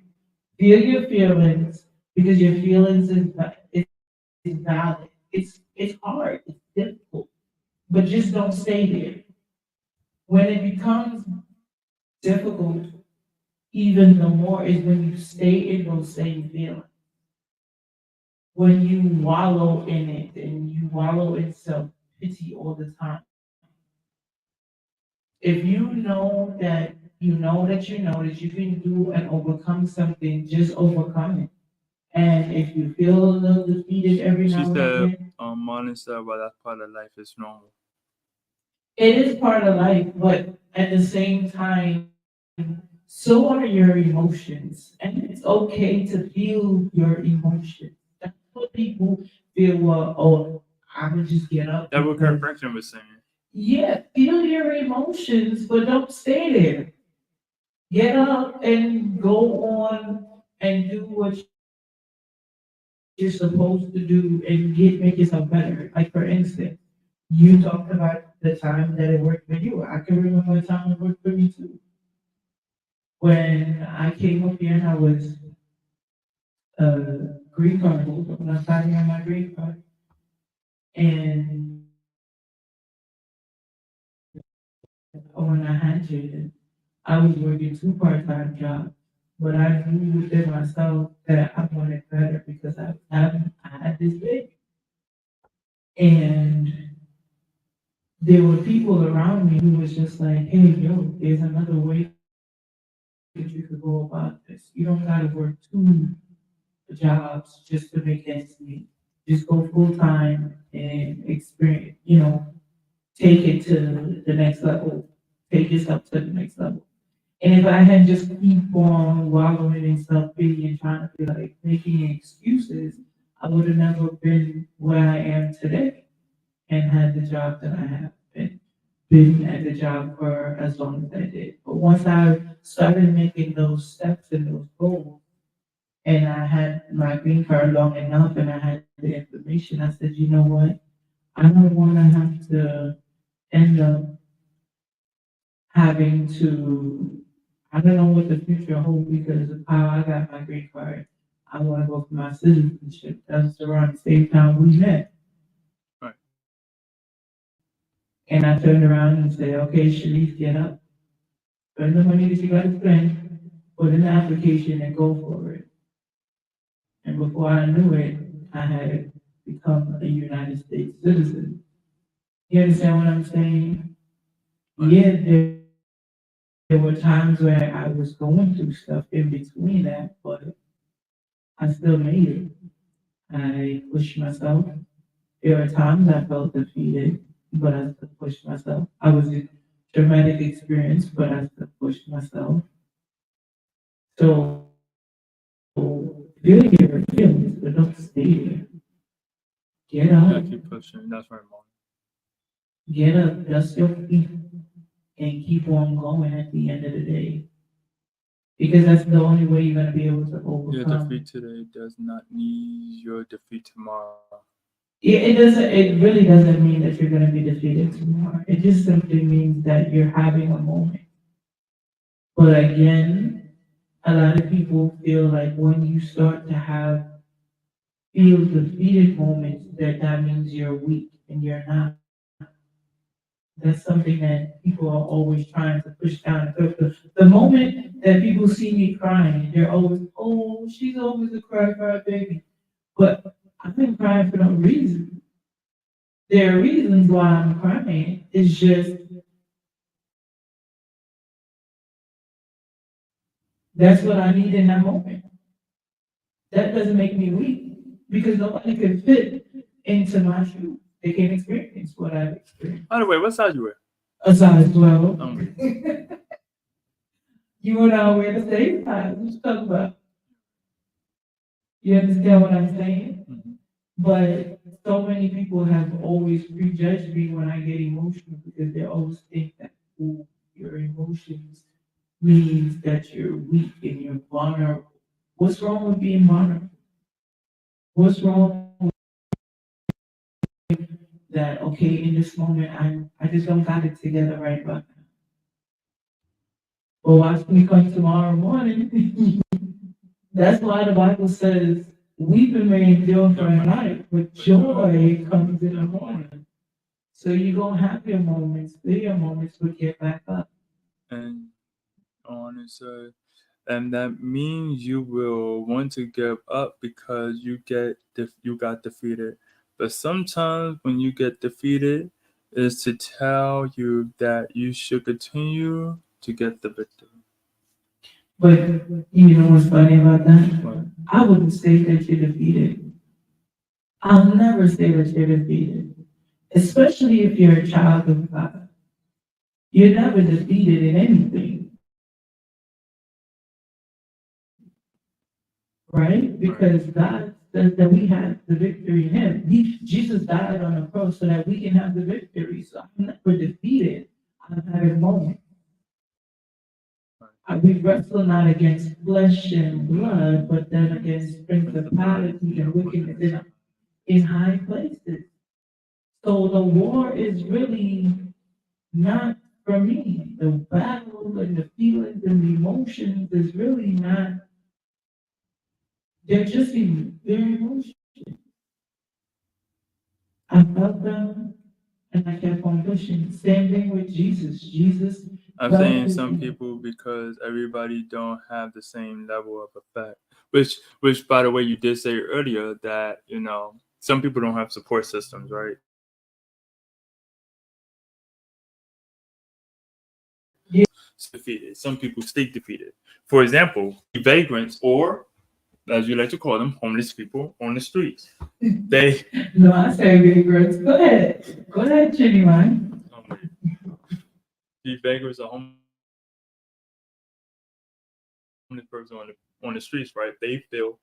Speaker 2: Feel your feelings because your feelings is valid. It's hard, it's difficult, but just don't stay there. When it becomes difficult, even the more is when you stay in those same feelings. When you wallow in it and you wallow in self pity all the time. If you know that you can do and overcome something, just overcome it. And if you feel a little defeated every
Speaker 1: she
Speaker 2: now and
Speaker 1: said,
Speaker 2: again,
Speaker 1: Marlon said, well, that's part of life. It's normal.
Speaker 2: it is part of life, but at the same time, so are your emotions. And it's okay to feel your emotions. That's what people feel, well, oh, I would just get up
Speaker 1: That what
Speaker 2: because,
Speaker 1: Kurt Franklin was saying.
Speaker 2: yeah, feel your emotions, but don't stay there. Get up and go on and do what you're supposed to do and make yourself better. Like for instance, you talked about the time that it worked for you. I can remember the time it worked for me too. When I came up here and I was green card holder, when I finally got my green card, and I was when I had Jaden, I was working two part-time jobs, but I knew within myself that I wanted better because I had this baby. And there were people around me who was just like, hey, yo, there's another way that you could go about this. You don't gotta work two jobs just to make ends meet. Just go full time and experience, take it to the next level, take yourself to the next level. And if I had just keep on wallowing in self pity and trying to be like making excuses, I would have never been where I am today and had the job that I have been at the job for as long as I did. But once I started making those steps and those goals, and I had my green card long enough and I had the information, I said, you know what? I don't want to have to end up having to, I don't know what the future holds because of how I got my green card. I want to go for my citizenship. That's around the same time we met.
Speaker 1: Right.
Speaker 2: And I turned around and said, okay, Shanice, get up. Spend the money that you got to spend, put in the application and go for it. And before I knew it, I had become a United States citizen. You understand what I'm saying?
Speaker 1: Right.
Speaker 2: Yeah, there were times where I was going through stuff in between that, but I still made it. I pushed myself. There were times I felt defeated, but I still pushed myself. I was a traumatic experience, but I still pushed myself. So feel your feelings, but don't stay there. Get up,
Speaker 1: Yeah, keep pushing. That's right, Mom.
Speaker 2: get up, dust your feet, and keep on going at the end of the day. Because that's the only way you're gonna be able to
Speaker 1: Your
Speaker 2: overcome.
Speaker 1: defeat today does not need your defeat tomorrow.
Speaker 2: It doesn't. It really doesn't mean that you're gonna be defeated tomorrow. It just simply means that you're having a moment. But again, a lot of people feel like when you start to feel defeated moments, that means you're weak, and you're not. That's something that people are always trying to push down. The moment that people see me crying, they're always, oh, she's always a cry baby. But I've been crying for no reason. There are reasons why I'm crying. It's just that's what I need in that moment. That doesn't make me weak because nobody can fit into my shoes. They can't experience what I've experienced.
Speaker 1: By the way, what size you wear?
Speaker 2: A size 12.
Speaker 1: Um,
Speaker 2: You and I wear the same size. What you talking about? You understand what I'm saying?
Speaker 1: mhm.
Speaker 2: But so many people have always prejudged me when I get emotional because they always think that, ooh, your emotions means that you're weak and you're vulnerable. What's wrong with being vulnerable? What's wrong that, okay, in this moment, I just don't got it together right about now. But watch me come tomorrow morning. That's why the Bible says, weeping may endure for a night, but joy comes in the morning. So you're going to have your moments, feel your moments, but get back up.
Speaker 1: And on and so, and that means you will want to give up because you got defeated. But sometimes when you get defeated, is to tell you that you should continue to get the victory.
Speaker 2: But you know what's funny about that?
Speaker 1: Right.
Speaker 2: I wouldn't say that you're defeated. I'll never say that you're defeated, especially if you're a child of God. You're never defeated in anything, right? Because God says that we have the victory in Him. Jesus died on the cross so that we can have the victory. So I'm never defeated. I've had a moment. We wrestle not against flesh and blood, but then against principalities and wickedness in high places. So the war is really not for me. The battle and the feelings and the emotions is really not, they're just they're emotions. I felt them, And I kept on pushing. Same thing with Jesus. Jesus
Speaker 1: I'm
Speaker 2: felt
Speaker 1: saying
Speaker 2: his
Speaker 1: some people because everybody don't have the same level of effect. Which by the way, you did say earlier that some people don't have support systems, right?
Speaker 2: Yeah.
Speaker 1: Defeated. Some people stay defeated. For example, vagrants or, as you like to call them, homeless people on the streets. They
Speaker 2: No, I say big words. Go ahead. Go ahead, Jenny man.
Speaker 1: the vagrants or homeless person on the streets, right? They feel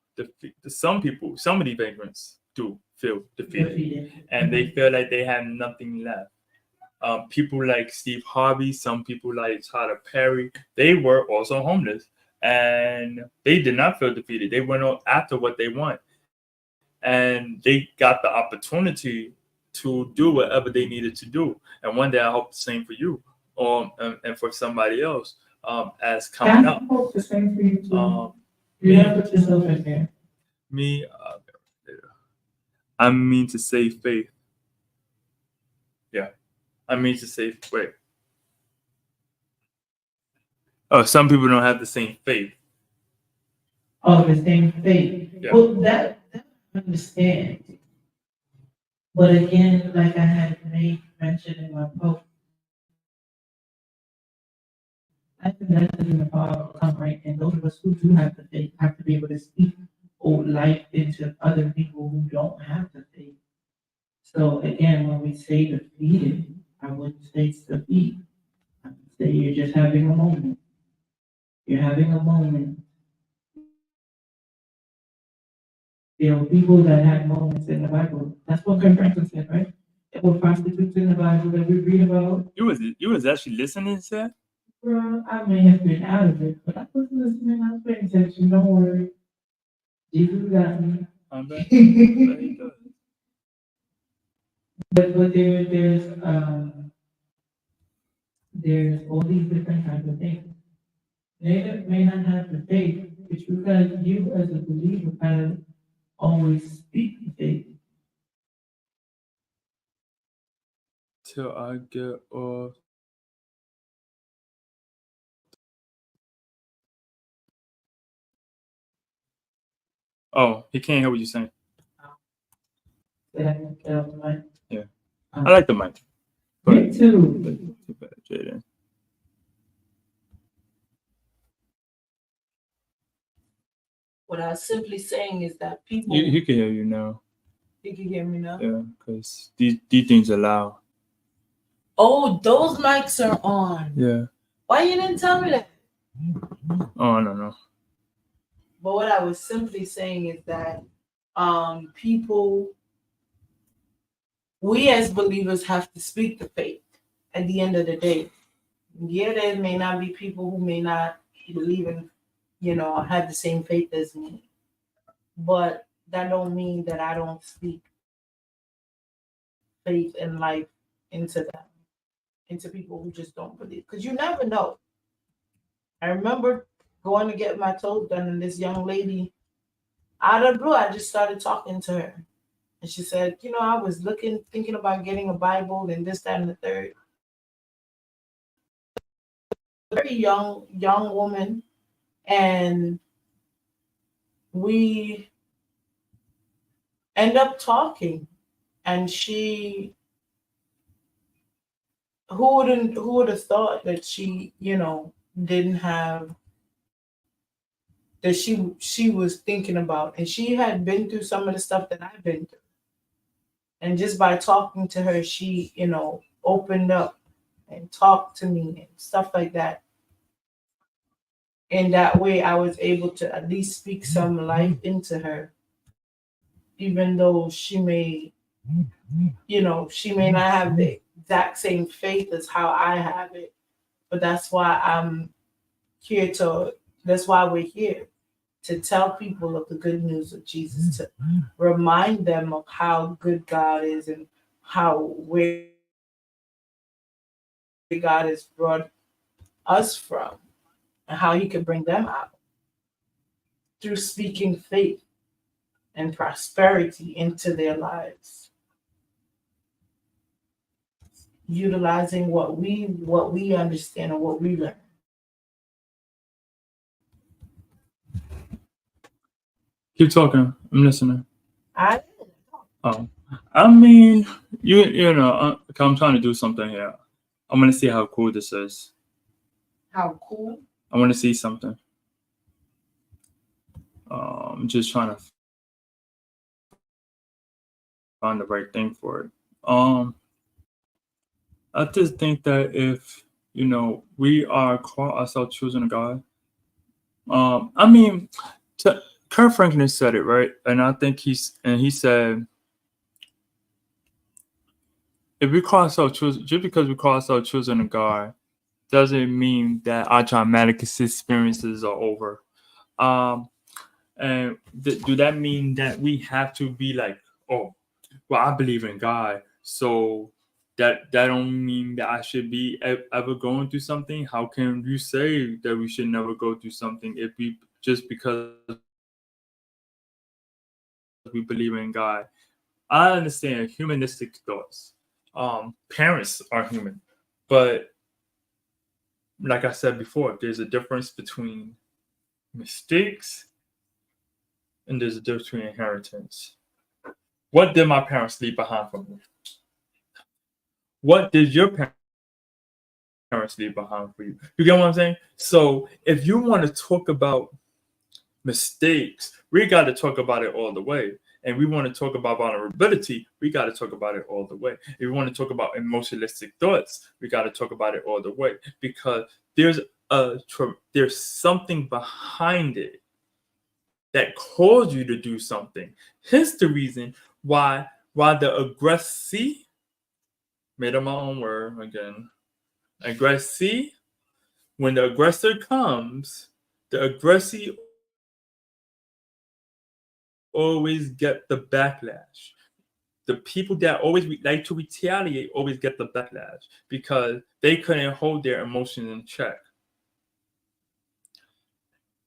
Speaker 1: some people, some of the vagrants do feel defeated, and they feel like they have nothing left. People like Steve Harvey, some people like Tyler Perry, they were also homeless, and they did not feel defeated. They went on after what they want, and they got the opportunity to do whatever they needed to do. And one day I hope the same for you, and for somebody else, as coming up.
Speaker 2: I hope the same for you too. You
Speaker 1: Me,
Speaker 2: never put yourself in there.
Speaker 1: me, I mean to say faith. Yeah, I mean to say wait. Oh, some people don't have the same faith.
Speaker 2: Oh, the same faith.
Speaker 1: Yeah.
Speaker 2: Well, that I understand. But again, like I had made mention in my post, I think that's in the power of come right. And those of us who do have the faith have to be able to speak life into other people who don't have the faith. So again, when we say defeated, I wouldn't say it's defeat. I would say you're just having a moment. You're having a moment. There are people that had moments in the Bible. That's what Ben Franklin said, right? There were prostitutes in the Bible that we read about.
Speaker 1: You was actually listening to that?
Speaker 2: Well, I may have been out of it, but I was listening. I was paying attention. Don't worry. Jesus got me.
Speaker 1: I bet. He does.
Speaker 2: But there's all these different types of things. They may not have the faith, which because you as a believer kind of always speak the faith.
Speaker 1: Till I get off. Oh, he can't hear what you're saying.
Speaker 2: That I can get off the mic.
Speaker 1: Yeah. I like the mic.
Speaker 2: Me too.
Speaker 1: Too bad, Jaden.
Speaker 3: What I was simply saying is that people.
Speaker 1: He can hear you now.
Speaker 3: You can hear me now?
Speaker 1: Yeah, because these things are loud.
Speaker 3: Oh, those mics are on.
Speaker 1: Yeah.
Speaker 3: Why you didn't tell me that?
Speaker 1: Oh, I don't know.
Speaker 3: But what I was simply saying is that people, we as believers have to speak the faith at the end of the day. Yeah, there may not be people who may not believe in, have the same faith as me. But that don't mean that I don't speak faith and life into them, into people who just don't believe. Because you never know. I remember going to get my toes done, and this young lady, out of the blue, I just started talking to her. And she said, I was thinking about getting a Bible and this, that, and the third. Very young woman. And we end up talking. And who would have thought that she, didn't have, that she was thinking about, and she had been through some of the stuff that I've been through. And just by talking to her, she, opened up and talked to me and stuff like that. And that way I was able to at least speak some life into her, even though she may not have the exact same faith as how I have it. But that's why we're here to tell people of the good news of Jesus, to remind them of how good God is and where God has brought us from and how he can bring them out through speaking faith and prosperity into their lives. utilizing what we understand and what we learn.
Speaker 1: Keep talking. I'm listening.
Speaker 3: I
Speaker 1: Oh, I mean, you know, 'cause I'm trying to do something here. I'm gonna see how cool this is.
Speaker 3: how cool.
Speaker 1: I want to see something. I'm just trying to find the right thing for it. I just think that if we are call ourselves children of God. I mean, Kurt Franklin said it right, and I think he said if we call ourselves children, just because we call ourselves children of God, doesn't mean that our traumatic experiences are over. Um, and do that mean that we have to be like, oh, well, I believe in God, so that don't mean that I should be ever going through something? How can you say that we should never go through something if we just because we believe in God? I understand humanistic thoughts. Parents are human, but like I said before, there's a difference between mistakes and there's a difference between inheritance. What did my parents leave behind for me? What did your parents leave behind for you? You get what I'm saying? So if you want to talk about mistakes, we got to talk about it all the way. And we want to talk about vulnerability, we got to talk about it all the way. If we want to talk about emotionalistic thoughts, we got to talk about it all the way, because there's something behind it that caused you to do something. Here's the reason why the aggressor, made up my own word again, aggressor, when the aggressor comes, the aggressor always get the backlash. The people that always like to retaliate always get the backlash because they couldn't hold their emotions in check.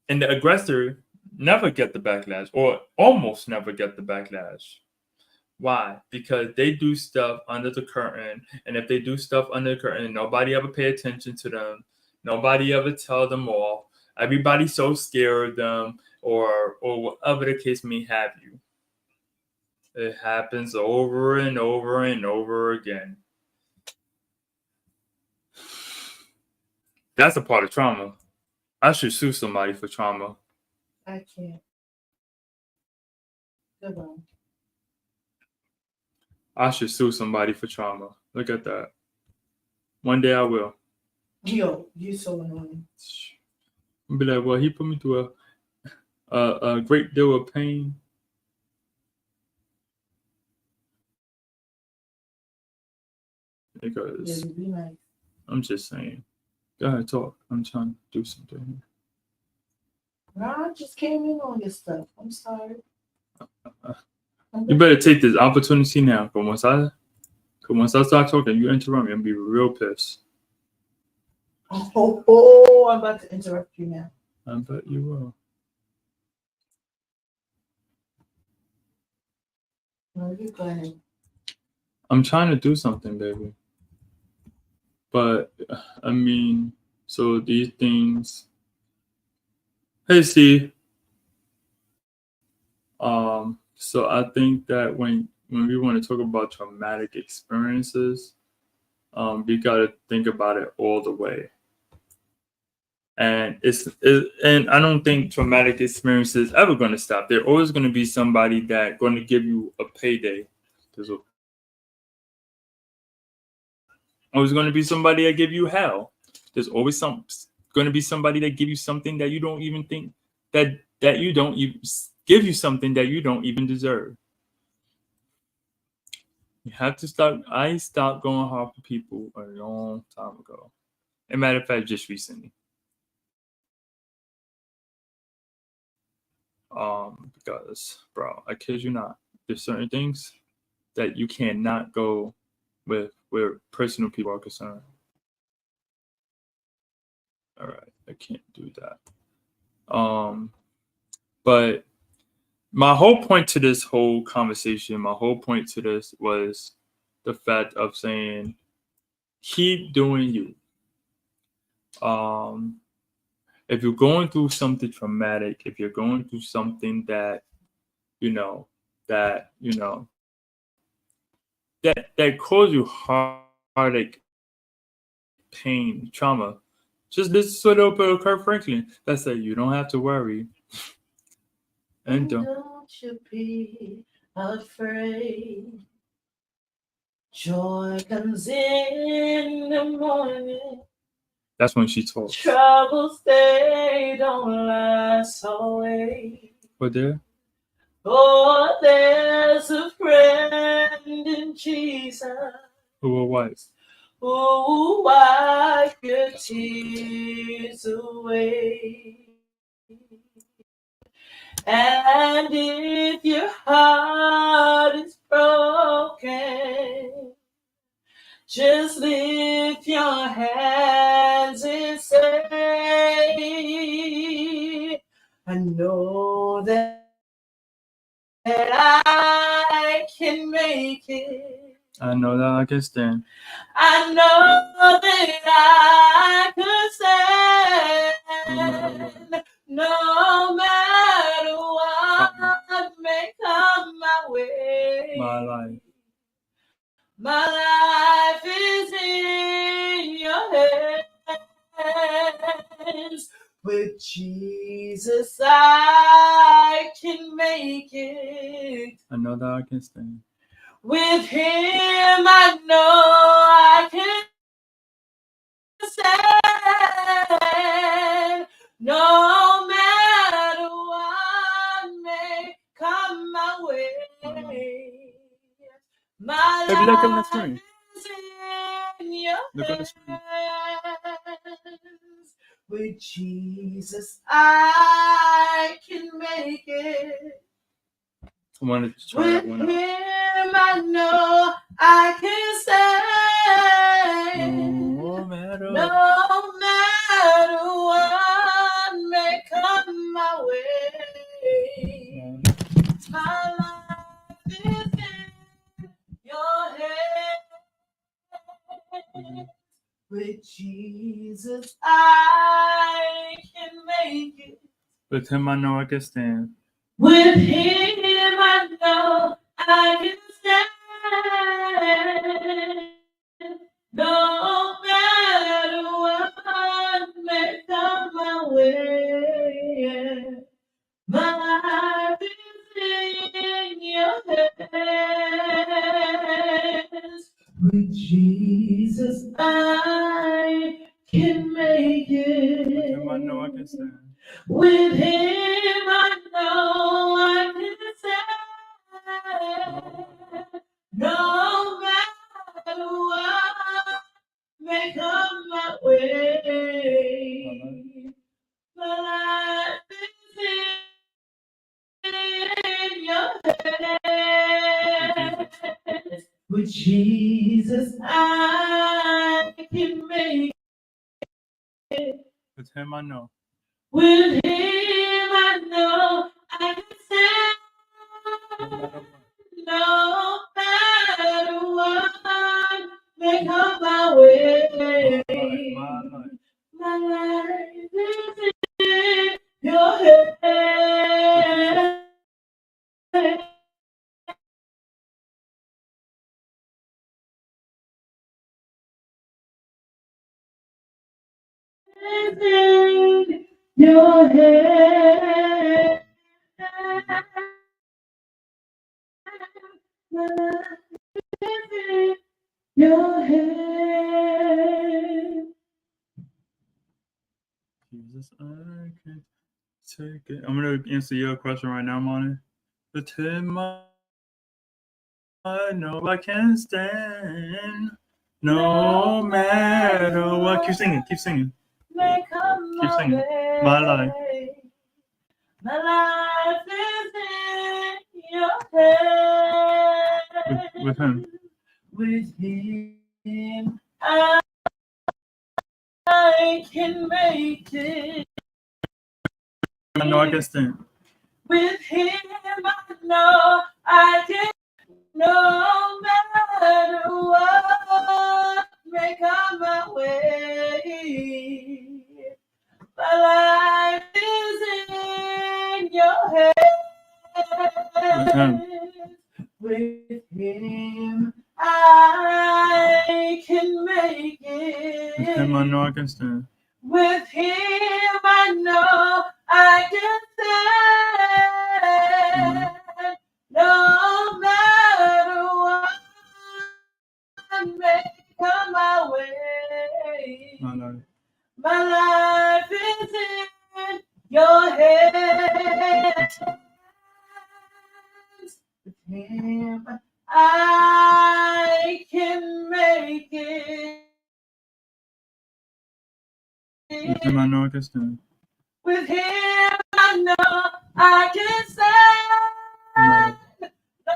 Speaker 1: And the aggressor never get the backlash, or almost never get the backlash. Why? Because they do stuff under the curtain, and if they do stuff under the curtain, nobody ever pay attention to them. Nobody ever tell them off. Everybody's so scared of them, or whatever the case may have you. It happens over and over and over again. That's a part of trauma. I should sue somebody for trauma.
Speaker 3: I can't. Goodbye.
Speaker 1: I should sue somebody for trauma. Look at that. One day I will.
Speaker 3: Yo, you're so annoying.
Speaker 1: I'll be like, well, he put me through a great deal of pain. Because
Speaker 3: Yeah, be nice.
Speaker 1: I'm just saying. Go ahead, talk. I'm trying to do something.
Speaker 3: Nah, I just came in on your stuff. I'm sorry.
Speaker 1: You better take this opportunity now. Because once I start talking, you interrupt me, I'm be real pissed.
Speaker 3: Oh, I'm about to interrupt you now.
Speaker 1: I bet you will.
Speaker 3: No, you go ahead.
Speaker 1: I'm trying to do something, baby. But I mean, so these things. Hey, Steve. So I think that when we want to talk about traumatic experiences, we got to think about it all the way. And and I don't think traumatic experiences ever going to stop. There's always going to be somebody that going to give you a payday. There's always going to be somebody that give you hell. There's always going to be somebody that give you something that you don't even think that you don't even give you something that you don't even deserve. You have to start. I stopped going hard for people a long time ago. As a matter of fact, just recently. Because, bro, I kid you not, there's certain things that you cannot go with where personal people are concerned. All right, I can't do that. But my whole point to this whole conversation, my whole point to this was the fact of saying keep doing you. If you're going through something traumatic, if you're going through something that you know that cause you heartache, pain, trauma, just listen to the Kirk Franklin that said you don't have to worry. And
Speaker 3: Don't you be afraid. Joy comes in the morning.
Speaker 1: that's when she talks.
Speaker 3: Troubles they don't last always.
Speaker 1: But there,
Speaker 3: Oh, there's a friend in Jesus
Speaker 1: who will wipe.
Speaker 3: who wipe your tears away. And if your heart is broken, just lift your hands and say, I know that I can make it.
Speaker 1: I know that I can stand.
Speaker 3: I know that I could stand. No matter what may come my way.
Speaker 1: My life.
Speaker 3: My life is in your hands. With Jesus, I can make it.
Speaker 1: I know that I can stand.
Speaker 3: With Him, I know I can stand. No matter what may come my way. My
Speaker 1: Baby, look on the
Speaker 3: life
Speaker 1: screen.
Speaker 3: is in your
Speaker 1: Look on the screen.
Speaker 3: hands. With Jesus, I can make it.
Speaker 1: I wanted to try
Speaker 3: With
Speaker 1: that one
Speaker 3: Him,
Speaker 1: out.
Speaker 3: I know I can stand.
Speaker 1: No matter.
Speaker 3: No matter what may come my way. My life is in your hands. With Jesus, I can make it.
Speaker 1: With him, I know I can stand.
Speaker 3: With Him, I know I can stand. No matter what may come my way. My life is in your hands. With Jesus, I can make
Speaker 1: With
Speaker 3: it.
Speaker 1: him, I know I can stand.
Speaker 3: With Him, I know I can stand. No matter what may come my way. My life is in your hands. With Jesus, I can make it.
Speaker 1: With him, I know.
Speaker 3: With Him, I know I can stand. No matter what may come my way. My life is in your hands. In your hands. My life is in your hands.
Speaker 1: Jesus, I can take it. I'm gonna answer your question right now, Monty. With him, I know I can stand. No matter what. Keep singing. Keep singing.
Speaker 3: May come
Speaker 1: Keep
Speaker 3: my
Speaker 1: singing.
Speaker 3: way.
Speaker 1: My life.
Speaker 3: My life is in your hands.
Speaker 1: With him.
Speaker 3: With Him, I can make it.
Speaker 1: I know I can stand.
Speaker 3: With Him, I know I can. No matter what may come my way. My life is in your hands. With him, I can make it.
Speaker 1: With him, I know I can stand.
Speaker 3: With him, I know I can stand. No matter what may come my way. My life is in your hands. With him, I can make it.
Speaker 1: With him, I know I can stand.
Speaker 3: With him, I know I can stand. No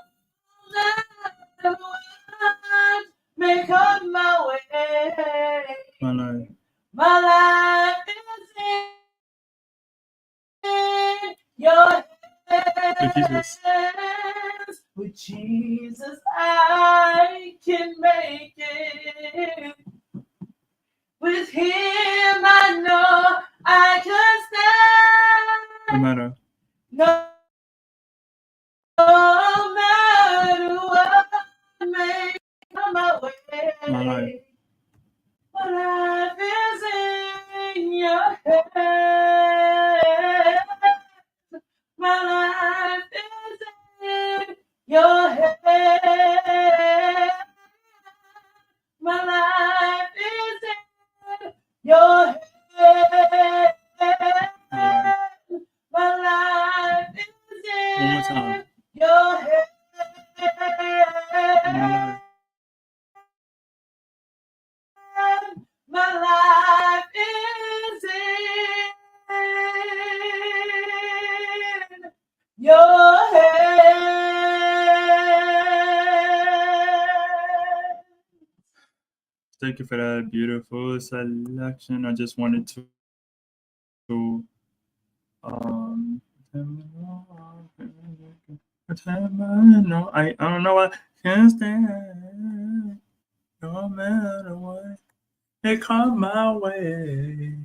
Speaker 3: matter what may come my way. My life is in your hands. With Jesus, I can make it. With him, I know I can stand.
Speaker 1: No matter.
Speaker 3: No matter what may come my way.
Speaker 1: My life.
Speaker 3: My life is in your hands. My life is in your hands. My life is in your hands. My life is
Speaker 1: One more time.
Speaker 3: in your hands. My life is in your hands.
Speaker 1: Thank you for that beautiful selection. I just wanted to no, I don't know what can stand. No matter what may come my way.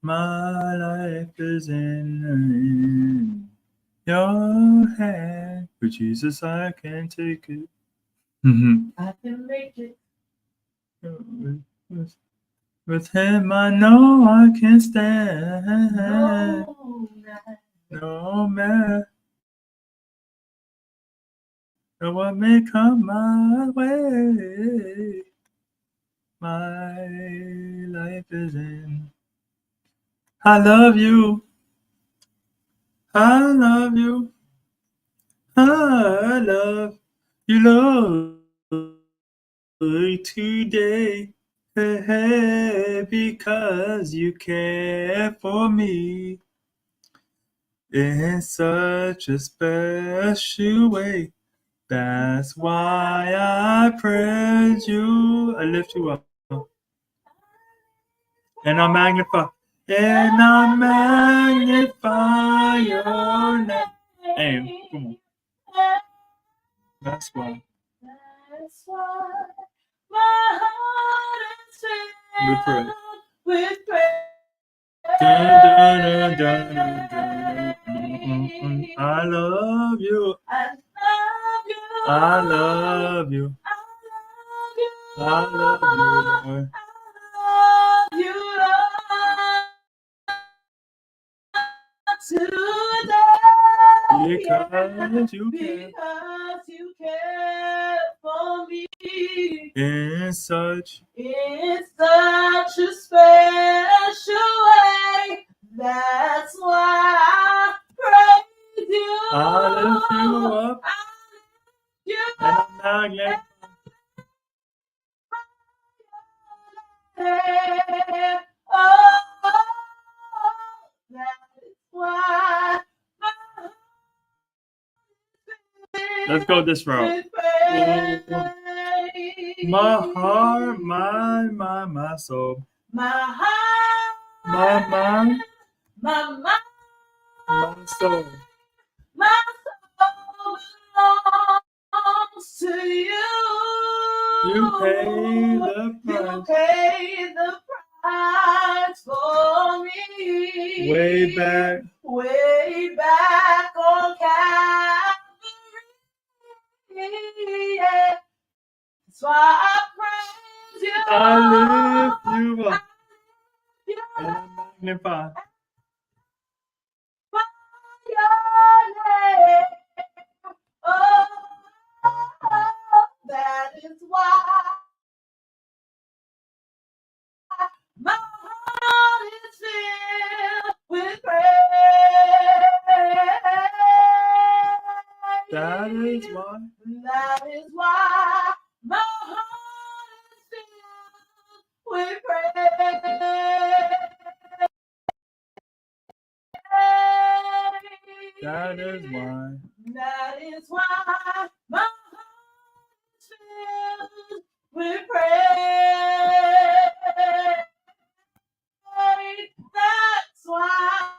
Speaker 1: My life is in your hand. With Jesus, I can take it.
Speaker 3: I can make it.
Speaker 1: With him, I know I can stand. No matter what may come my way. My life is in. I love you. I love you. I love you, Lord, today. Hey, because you care for me in such a special way. That's why I praise you. I lift you up. And I magnify. And I magnify your name. Hey, come on. That's why.
Speaker 3: That's why my heart is filled with praise.
Speaker 1: Dun, dun, dun, dun, dun. I love you.
Speaker 3: I love you.
Speaker 1: I love you.
Speaker 3: I love you.
Speaker 1: I love you, Lord.
Speaker 3: I love you, Lord. Today,
Speaker 1: Because you
Speaker 3: care for me
Speaker 1: in such
Speaker 3: a special way. That's why I praise you.
Speaker 1: I lift you up.
Speaker 3: I lift you
Speaker 1: And
Speaker 3: up.
Speaker 1: I'm magnifying.
Speaker 3: Oh, that's why
Speaker 1: Let's go this route. My heart, my soul.
Speaker 3: My heart,
Speaker 1: My mind,
Speaker 3: my mind,
Speaker 1: my soul.
Speaker 3: my soul belongs to you.
Speaker 1: You pay the price. price.
Speaker 3: paid the price for me.
Speaker 1: Way back.
Speaker 3: Way back on Calvary. Yeah. That's why I praise you.
Speaker 1: I lift you up and I magnify.
Speaker 3: Your name. Oh, that is why my heart is filled with praise.
Speaker 1: That is why.
Speaker 3: That is why my heart is filled with praise.
Speaker 1: That is why.
Speaker 3: That is why my heart is filled with praise. That's why.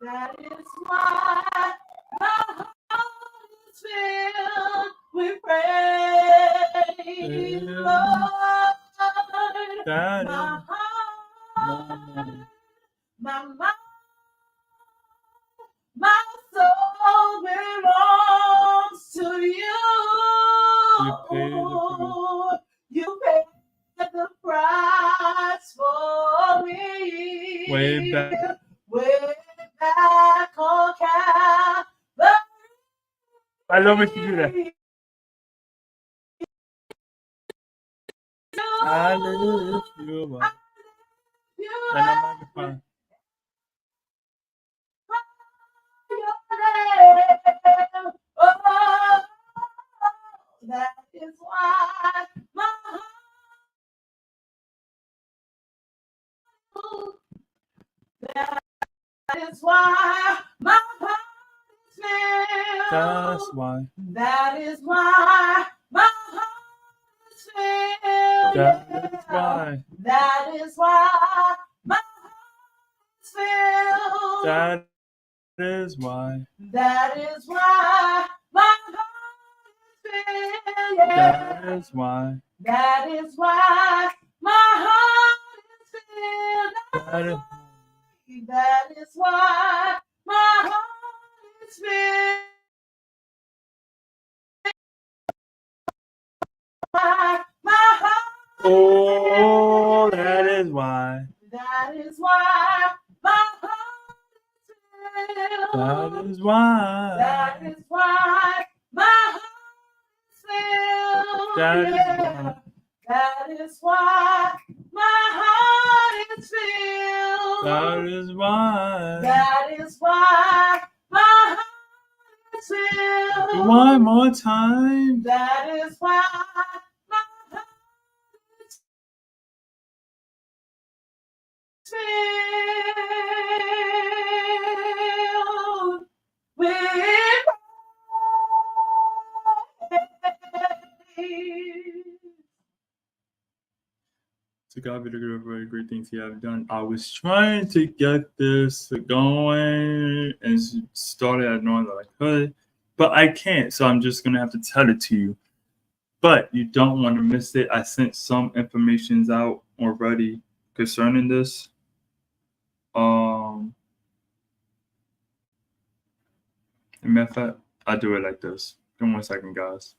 Speaker 3: That is why my heart is filled with praise, Lord.
Speaker 1: That
Speaker 3: My
Speaker 1: is
Speaker 3: heart, my mind, my soul belongs to you. You paid the price for me.
Speaker 1: way back.
Speaker 3: Way back on Calvary.
Speaker 1: I love when you do that. I lift you up and I magnify.
Speaker 3: Oh, that is why my heart. That is why my heart is filled.
Speaker 1: That's why.
Speaker 3: That is why my heart is filled.
Speaker 1: That is why.
Speaker 3: That is why my heart is filled.
Speaker 1: That is why.
Speaker 3: That is why my heart is filled.
Speaker 1: That is why.
Speaker 3: That is why my heart is filled.
Speaker 1: That is
Speaker 3: That is why my heart is filled. My heart.
Speaker 1: Oh, that is why.
Speaker 3: That is why my heart is filled.
Speaker 1: That is why.
Speaker 3: That is why my heart is filled.
Speaker 1: That is
Speaker 3: Yeah. That is why my heart is filled.
Speaker 1: That is why.
Speaker 3: That is why my heart is filled.
Speaker 1: One more time.
Speaker 3: That is why my heart is filled with praise.
Speaker 1: To God be the glory for the great things He have done. I was trying to get this going and started as normal as I could, but I can't. So I'm just gonna have to tell it to you. But you don't want to miss it. I sent some informations out already concerning this. Matter of fact, I do it like this. Give me 1 second, guys.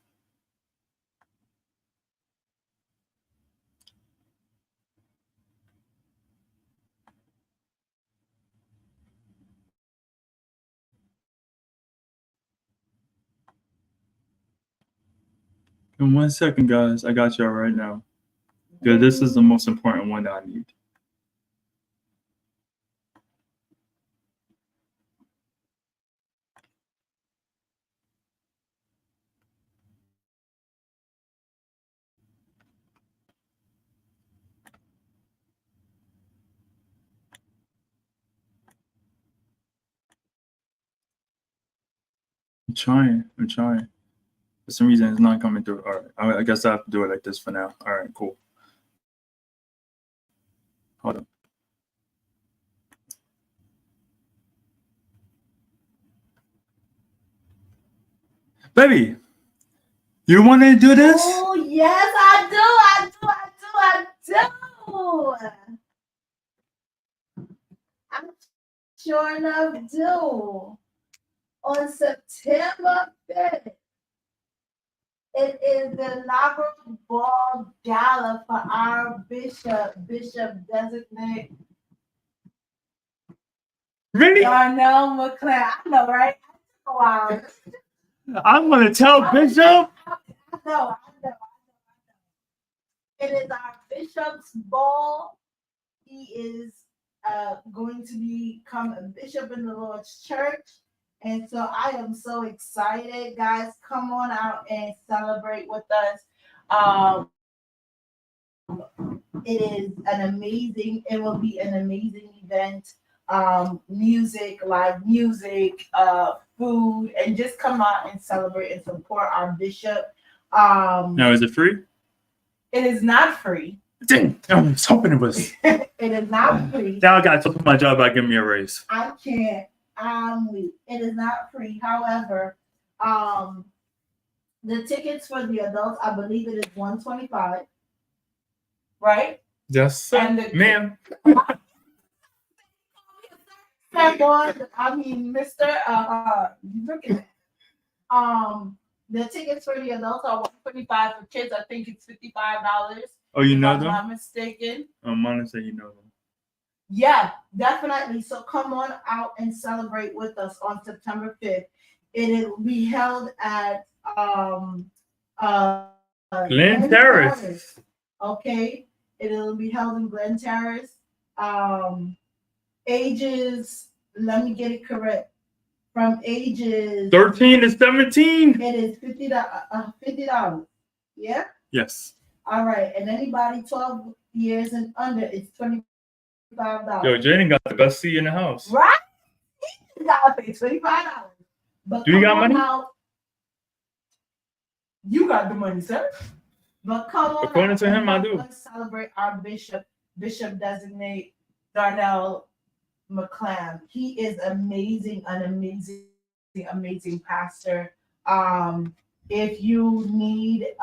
Speaker 1: In 1 second, guys. I got y'all right now. Because this is the most important one that I need. I'm trying. For some reason, it's not coming through. All right. I guess I have to do it like this for now. All right, cool. Hold on. Baby, you want to do this?
Speaker 3: Oh,
Speaker 2: Yes, I do. I sure enough do. On September 5th, it is the inaugural ball gala for our bishop designate
Speaker 1: Really?
Speaker 2: Darnell McClain. I know, right? Wow.
Speaker 1: I'm gonna tell Bishop.
Speaker 2: I know. It is our bishop's ball. He is going to become a bishop in the Lord's church. And so I am so excited, guys. Come on out and celebrate with us. It will be an amazing event. Music, live music, food, and just come out and celebrate and support our bishop.
Speaker 1: Now, is it free?
Speaker 2: It is not free.
Speaker 1: Dang, I was hoping it was.
Speaker 2: It is not free.
Speaker 1: Now I got to put my job back, give me a raise.
Speaker 2: I can't. It is not free. However, the tickets for the adults, I believe it is $125. Right?
Speaker 1: Yes,
Speaker 2: And
Speaker 1: ma'am.
Speaker 2: Mr. Look at that. The tickets for the adults are $125. For kids, I think it's $55.
Speaker 1: Oh, you know
Speaker 2: if I'm
Speaker 1: them?
Speaker 2: not mistaken.
Speaker 1: Mona said you know them.
Speaker 2: Yeah, definitely. So come on out and celebrate with us on September 5th. It will be held at
Speaker 1: Glen Terrace.
Speaker 2: Okay. It'll be held in Glen Terrace. Ages, let me get it correct. From ages
Speaker 1: 13 to 17.
Speaker 2: it is $50. Yeah?
Speaker 1: Yes.
Speaker 2: All right. And anybody 12 years and under, it's $25.
Speaker 1: Yo, Jaden got the best seat in the house.
Speaker 2: Right? You gotta pay $25. But
Speaker 1: Do you got
Speaker 2: come on
Speaker 1: money?
Speaker 2: out. You got the money, sir. But come on
Speaker 1: According
Speaker 2: out
Speaker 1: to him,
Speaker 2: and
Speaker 1: I
Speaker 2: help
Speaker 1: do.
Speaker 2: us celebrate our bishop designate Darnell McClam. He is amazing, an amazing pastor. If you need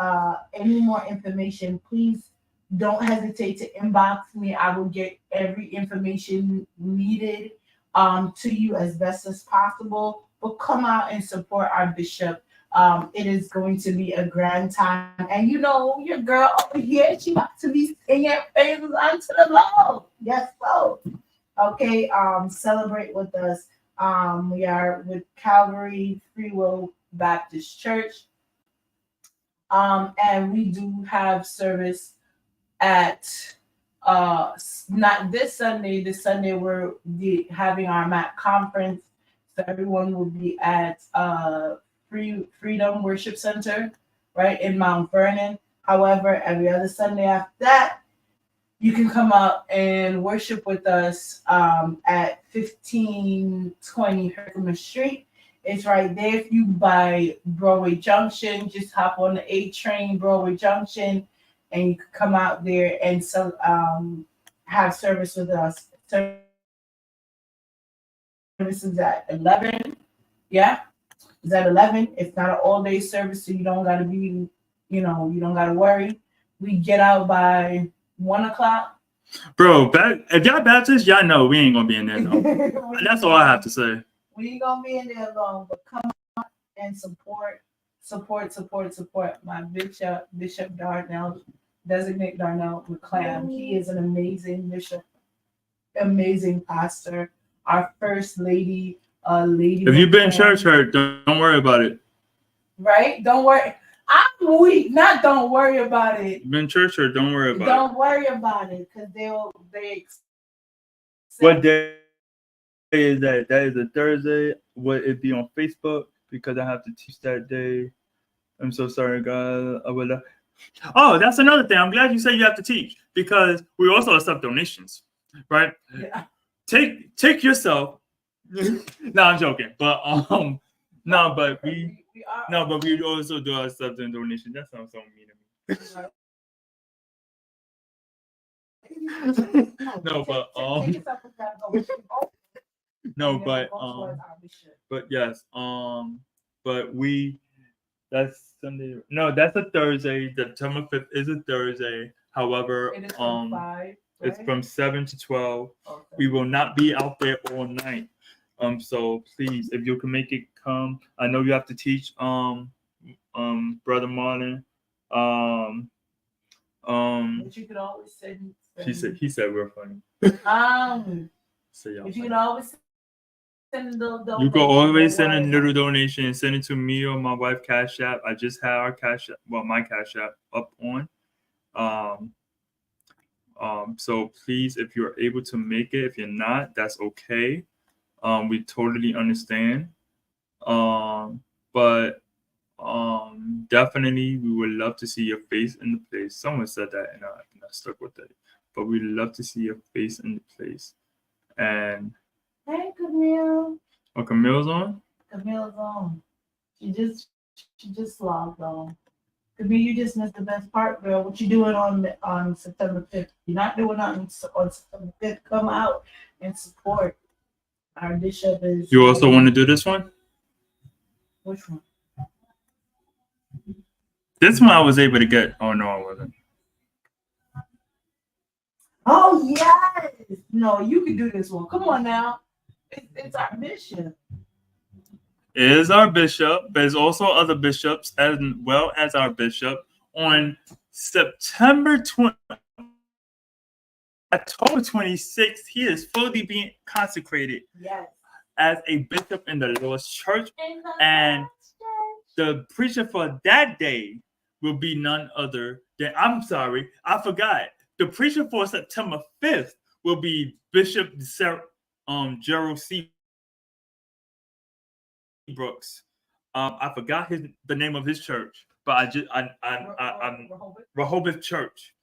Speaker 2: any more information, please don't hesitate to inbox me. I will get every information needed to you as best as possible. But come out and support our bishop. It is going to be a grand time. And you know, your girl over here, she got to be singing praises unto the Lord. Yes, so. Okay, celebrate with us. We are with Calvary Free Will Baptist Church. And we do have service at not this Sunday. This Sunday we're having our MAC conference. So everyone will be at Freedom Worship Center, right in Mount Vernon. However, every other Sunday after that, you can come out and worship with us at 1520 Herkimer Street. It's right there. If you by Broadway Junction, just hop on the A train, Broadway Junction, and you can come out there and have service with us. Services at 11. Yeah, it's at 11. It's not an all-day service, so you don't gotta be, you don't gotta worry. We get out by 1:00.
Speaker 1: Bro, if y'all Baptist, y'all know we ain't gonna be in there long. That's all I have to say.
Speaker 2: We ain't gonna be in there long, but come on and support my Bishop Darnell, designate Darnell McClam. He is an amazing bishop, amazing pastor. Our first lady, Lady.
Speaker 1: If you've been church hurt, don't worry about it.
Speaker 2: Right? Don't worry. I'm weak. Not don't worry about it.
Speaker 1: You've been church hurt, don't worry about it.
Speaker 2: Don't worry about it, because they.
Speaker 1: What day is that? That is a Thursday. Will it be on Facebook? Because I have to teach that day. I'm so sorry, guys. Oh, that's another thing. I'm glad you said you have to teach, because we also accept donations, right?
Speaker 2: Yeah.
Speaker 1: Take yourself. No, I'm joking. But but we also do accept donations. That sounds so mean to me. But yes, but we That's Sunday. No, that's a Thursday. September 5th is a Thursday. However,
Speaker 3: It is from 5,
Speaker 1: it's
Speaker 3: right?
Speaker 1: from 7 to 12.
Speaker 3: Okay.
Speaker 1: We will not be out there all night. So please, if you can make it, come. I know you have to teach Brother Marlon.
Speaker 3: But you could always send.
Speaker 1: He said we're funny. So yeah.
Speaker 3: But you could always send the
Speaker 1: You can always send a little donation and send it to me or my wife Cash App. I just had our Cash App, my Cash App up on. So please, if you're able to make it, if you're not, that's okay. We totally understand. But definitely we would love to see your face in the place. Someone said that and I stuck with it. But we'd love to see your face in the place. And
Speaker 3: hey, Camille.
Speaker 1: oh, Camille's on?
Speaker 3: Camille's on. She just logged on. Camille, you just missed the best part, girl. What you doing on September 5th? You're not doing nothing on September 5th. Come out and support. Our bishop is.
Speaker 1: You also want to do this one?
Speaker 3: Which one?
Speaker 1: This one I was able to get. Oh no, I wasn't.
Speaker 3: Oh yes. No, you can do this one. Come on now. It's our bishop.
Speaker 1: It is our bishop. There's also other bishops as well as our bishop. On September 20, October 26th, he is fully being consecrated as a bishop in the Lord's church. And the preacher for that day will be none other than, I'm sorry, I forgot. The preacher for September 5th will be Bishop Gerald C. Brooks. I forgot the name of his church, but Rehoboth Church.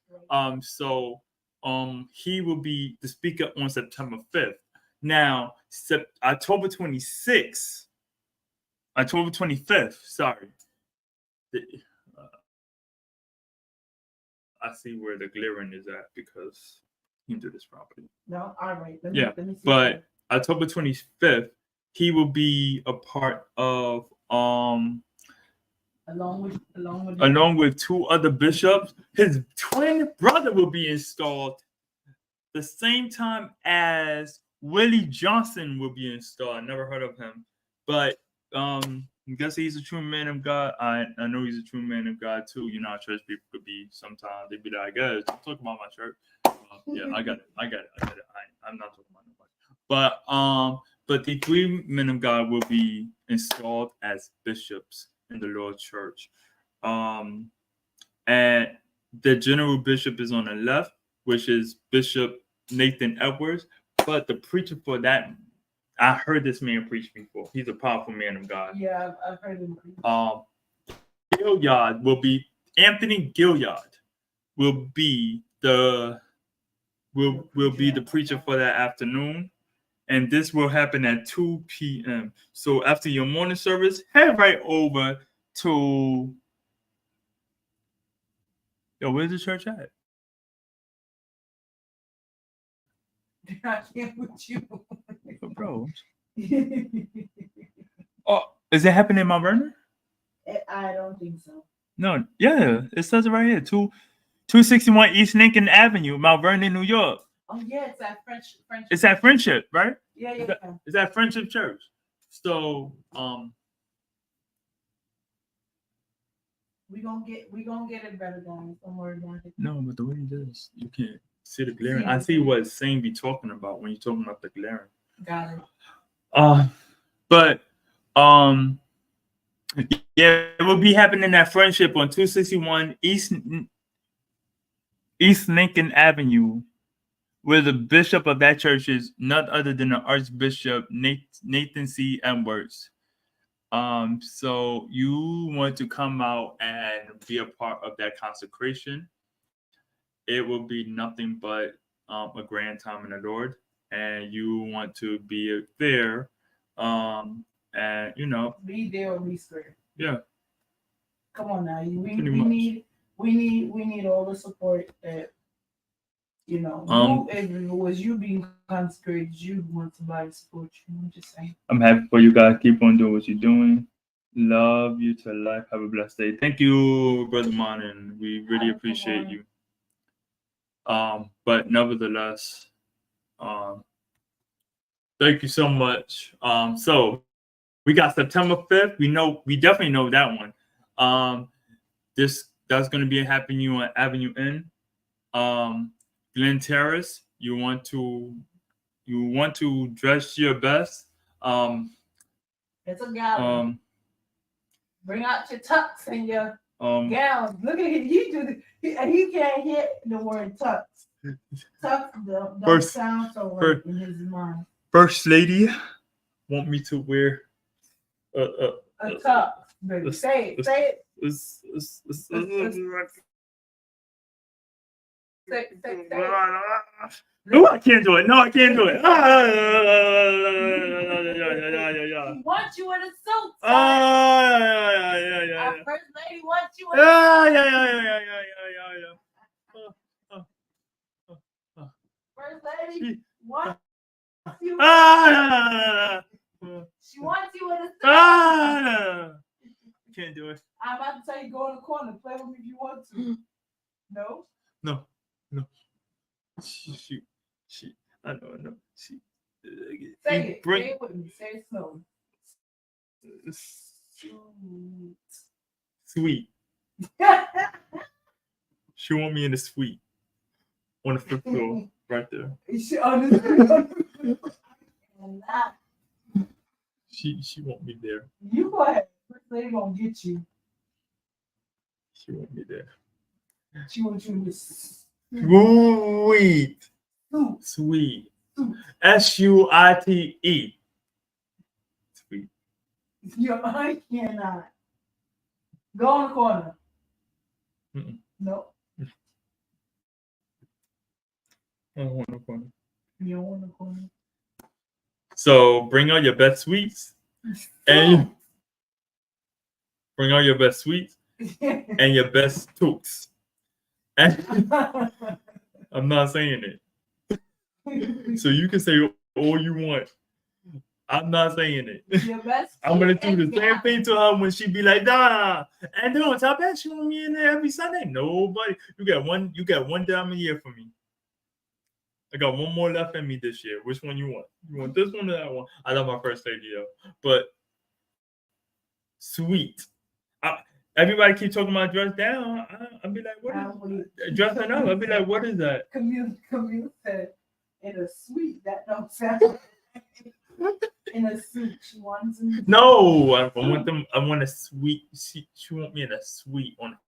Speaker 1: So he will be the speaker on September 5th. Now, October 25th, sorry. I see where the glaring is at because he did this property.
Speaker 3: No, all right. Let me see
Speaker 1: but October 25th, he will be a part of along with two other bishops. His twin brother will be installed the same time as Willie Johnson will be installed. I never heard of him, but I guess he's a true man of God. I know he's a true man of God too. You know how church people could be sometimes. They be like, guys, don't talk about my church. Yeah, I got it. I'm not talking about nobody. But the three men of God will be installed as bishops in the Lord's church. And the general bishop is on the left, which is Bishop Nathan Edwards. But the preacher for that, I heard this man preach before. He's a powerful man of God.
Speaker 3: Yeah, I've heard him preach.
Speaker 1: Gilliard will be Anthony Gilliard will be the preacher for that afternoon. And this will happen at 2 p.m. So after your morning service, head right over to where's the church at?
Speaker 3: I can't with you.
Speaker 1: Bro. Oh, is it happening in Mount Vernon?
Speaker 3: I don't think so.
Speaker 1: No, yeah, it says it right here. 261 East Lincoln Avenue, Mount Vernon, New York.
Speaker 3: Oh yeah, it's at Friendship.
Speaker 1: It's at Friendship, right?
Speaker 3: Yeah.
Speaker 1: It's at Friendship Church. So
Speaker 3: we gonna get it better, guys. Don't worry about it.
Speaker 1: No, but the way it is, you can't see the glaring. I see what Saint be talking about when you're talking about the glaring.
Speaker 3: Got
Speaker 1: it. But yeah, it will be happening at Friendship on 261 East Lincoln Avenue, where the bishop of that church is none other than the Archbishop Nathan C. Edwards. So you want to come out and be a part of that consecration. It will be nothing but a grand time in the Lord, and you want to be there, and
Speaker 3: be there or be square.
Speaker 1: Yeah.
Speaker 3: Come on now, we need all the support that if it was you being consecrated, you want somebody to support you. I'm just saying.
Speaker 1: I'm happy for you guys. Keep on doing what you're doing. Love you to life. Have a blessed day. Thank you, Brother Monin. We really appreciate you. But nevertheless, thank you so much. So we got September 5th. We definitely know that one. That's gonna be a Happy New on Avenue N. Glen Terrace. You want to dress your best.
Speaker 3: It's a gala. Bring out your tux and your gowns. Look at him. He can't hear the word tux. Tux don't sound so right in his mind.
Speaker 1: First lady want me to wear a
Speaker 3: tux. Baby. Say it. Say it.
Speaker 1: No, I can't do it. No, I can't do it.
Speaker 3: He wants you in a suit. Our first lady wants you in a suit. First lady wants you. She wants you in a suit.
Speaker 1: Can't do it.
Speaker 3: I'm about to tell you, go in the corner, play with me if you want to. No.
Speaker 1: She. I know. She.
Speaker 3: Say it. Say it with me. Say it slow.
Speaker 1: Sweet. She want me in the suite on the 5th floor, right there. She want me there.
Speaker 3: You go ahead. First lady gonna get you.
Speaker 1: She want me there.
Speaker 3: She wants you in this.
Speaker 1: Sweet. Suite. Sweet.
Speaker 3: I cannot. Go in the corner.
Speaker 1: Mm-mm.
Speaker 3: No.
Speaker 1: I don't want no corner.
Speaker 3: You don't want no corner.
Speaker 1: So bring out your best sweets. And bring out your best sweets and your best toques. And I'm not saying it. So you can say all you want. I'm not saying it. I'm gonna do the same thing to her when she be like, nah. And don't tell that she want me in there every Sunday. Nobody. You got one time a year for me. I got one more left in me this year. Which one you want? You want this one or that one? I love my first lady though. But sweet. Everybody keep talking about dress down. I'll be like, what is dressing up? I'll be like, what is that?
Speaker 3: Camille said, in a suite, that don't sound in a suit. She wants him.
Speaker 1: No, I want a suite. She want me in a suite on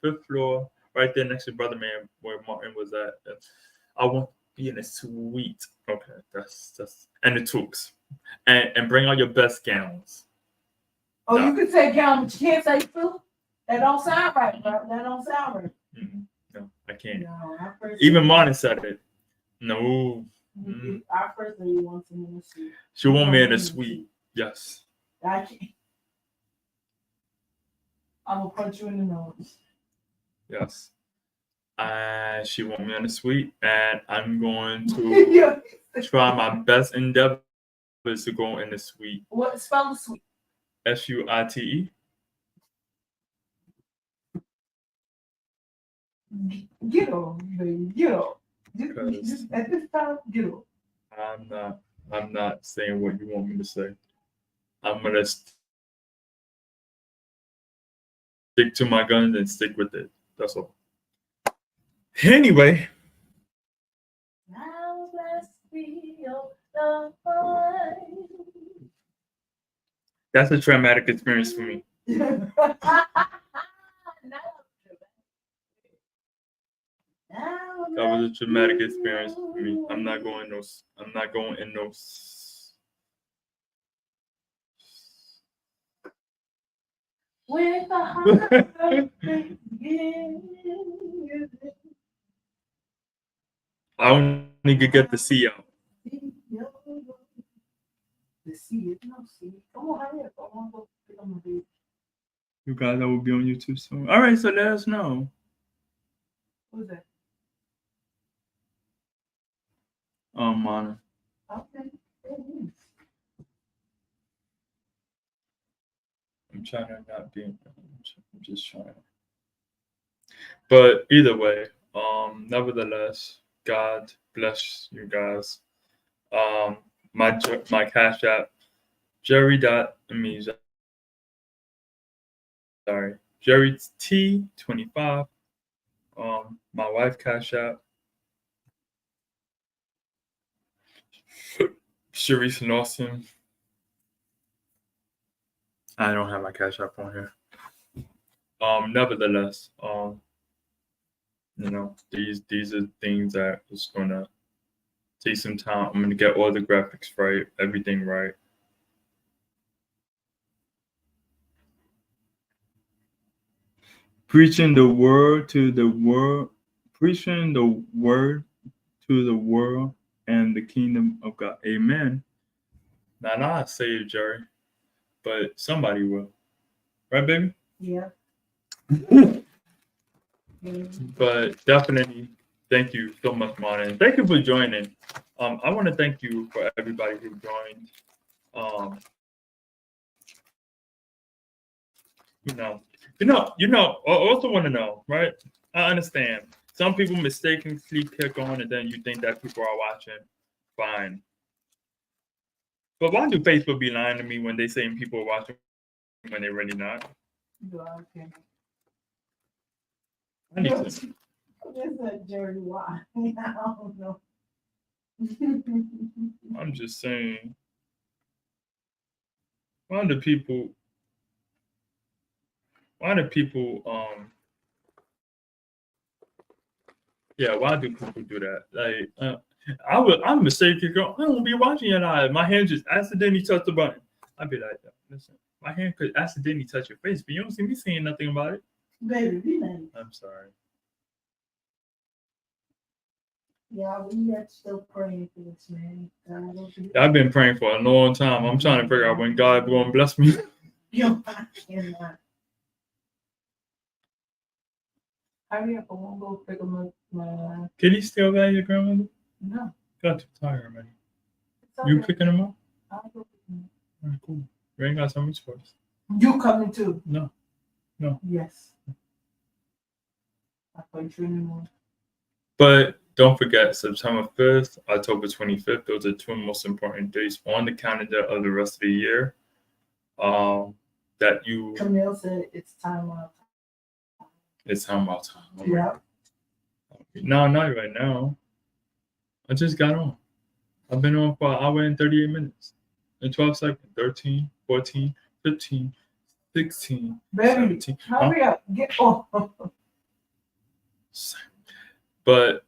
Speaker 1: the 5th floor, right there next to Brother Man, where Martin was at. I want to be in a suite. Okay, that's and the toques. And bring out your best gowns.
Speaker 3: Oh, you could say gown, but you can't say suit. That don't sound right, bro. That don't sound right.
Speaker 1: Mm-hmm. No, I can't.
Speaker 3: No,
Speaker 1: even Martin said it. No.
Speaker 3: Our first lady wants him in a suit.
Speaker 1: She want me in a suite. Yes.
Speaker 3: I can't. I'm gonna punch you in the nose.
Speaker 1: Yes. She want me in a suite, and I'm going to try my best endeavors to go in the suite.
Speaker 3: What spell the suite?
Speaker 1: SUITE.
Speaker 3: Get on, baby. Get on. Just at this time, get on.
Speaker 1: I'm not saying what you want me to say. I'm gonna stick to my guns and stick with it. That's all. Anyway.
Speaker 3: Now let's feel the fun.
Speaker 1: That's a traumatic experience for me. That was a traumatic experience for me. I'm not going in those.
Speaker 3: With the heart
Speaker 1: I only could get the C out.
Speaker 3: The C is no C. Come on, hurry up. I want to go pick up my baby.
Speaker 1: You guys, that will be on YouTube soon. All right, so let us know.
Speaker 3: Who's that?
Speaker 1: Mana.
Speaker 3: Okay.
Speaker 1: trying to not be. I'm just trying. But either way, nevertheless, God bless you guys. My cash app, Jerry dot I mean sorry, Jerry T25. My wife cash app, Sharice Lawson. I don't have my cash app on here. Nevertheless, these are things that is gonna take some time. I'm gonna get all the graphics right, everything right. Preaching the word to the world, preaching the word to the world and the kingdom of God. Amen. Not I saved, Jerry, but somebody will. Right, baby?
Speaker 3: Yeah.
Speaker 1: But definitely, thank you so much, Martin. Thank you for joining. I want to thank you for everybody who joined. I also want to know, right? I understand. Some people mistakenly click on and then you think that people are watching. Fine. But why do Facebook be lying to me when they saying people are watching when they're really not?
Speaker 3: Okay.
Speaker 1: I need to.
Speaker 3: It's a Jerry why. I don't know.
Speaker 1: I'm just saying. Why do people why do people why do people do that? Like I'm mistaken, girl. I don't be watching your eye. My hand just accidentally touched the button. I'd be like, listen, my hand could accidentally touch your face, but you don't see me saying nothing about it.
Speaker 3: Baby, be nice.
Speaker 1: I'm sorry.
Speaker 3: Yeah, we are still praying for this man.
Speaker 1: I've been praying for a long time. I'm trying to figure out when God will bless me.
Speaker 3: Yo, I cannot. Hurry up, I won't go pick him up.
Speaker 1: Can he still got your grandmother?
Speaker 3: No.
Speaker 1: Got too tired, man.
Speaker 3: Okay.
Speaker 1: You picking him up?
Speaker 3: I'll go pick him up.
Speaker 1: All right, cool. We ain't got so much for us.
Speaker 3: You coming too?
Speaker 1: No.
Speaker 3: Yes. I thought you anymore.
Speaker 1: But don't forget, September 5th, October 25th, those are two most important dates on the calendar of the rest of the year. That you.
Speaker 3: Camille said it's time out.
Speaker 1: It's time out time.
Speaker 3: Yeah.
Speaker 1: No, not right now. I just got on. I've been on for an hour and 38 minutes and 12 seconds. 13, 14, 15, 16,
Speaker 3: Baby,
Speaker 1: 17.
Speaker 3: hurry up. Get on.
Speaker 1: But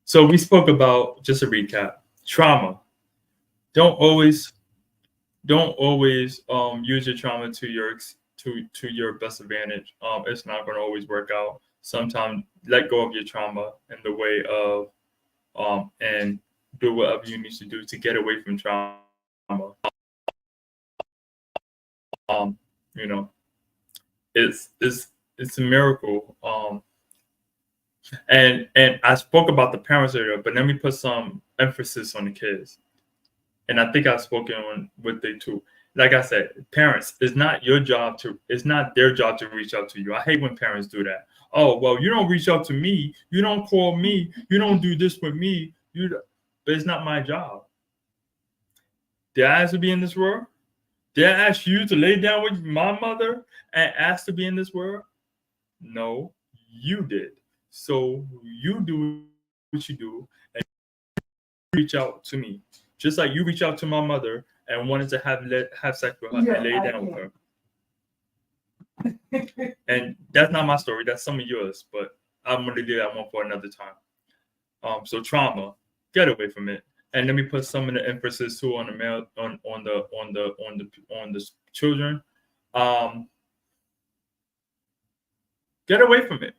Speaker 1: so we spoke about, just a recap, trauma. Don't always use your trauma to your best advantage. It's not going to always work out. Sometimes let go of your trauma in the way of and do whatever you need to do to get away from trauma. It's a miracle. And I spoke about the parents earlier, but let me put some emphasis on the kids. And I think I've spoken on with they too. Like I said, parents, it's not their job to reach out to you. I hate when parents do that. Oh, well, you don't reach out to me, you don't call me, you don't do this with me, but it's not my job. Did I ask to be in this world? Did I ask you to lay down with my mother and ask to be in this world? No, you did. So you do what you do and reach out to me. Just like you reach out to my mother and wanted to have sex with her and lay down with her. And that's not my story. That's some of yours. But I'm going to do that one for another time. So trauma, get away from it. And let me put some of the emphasis too on the male, on the children. Get away from it.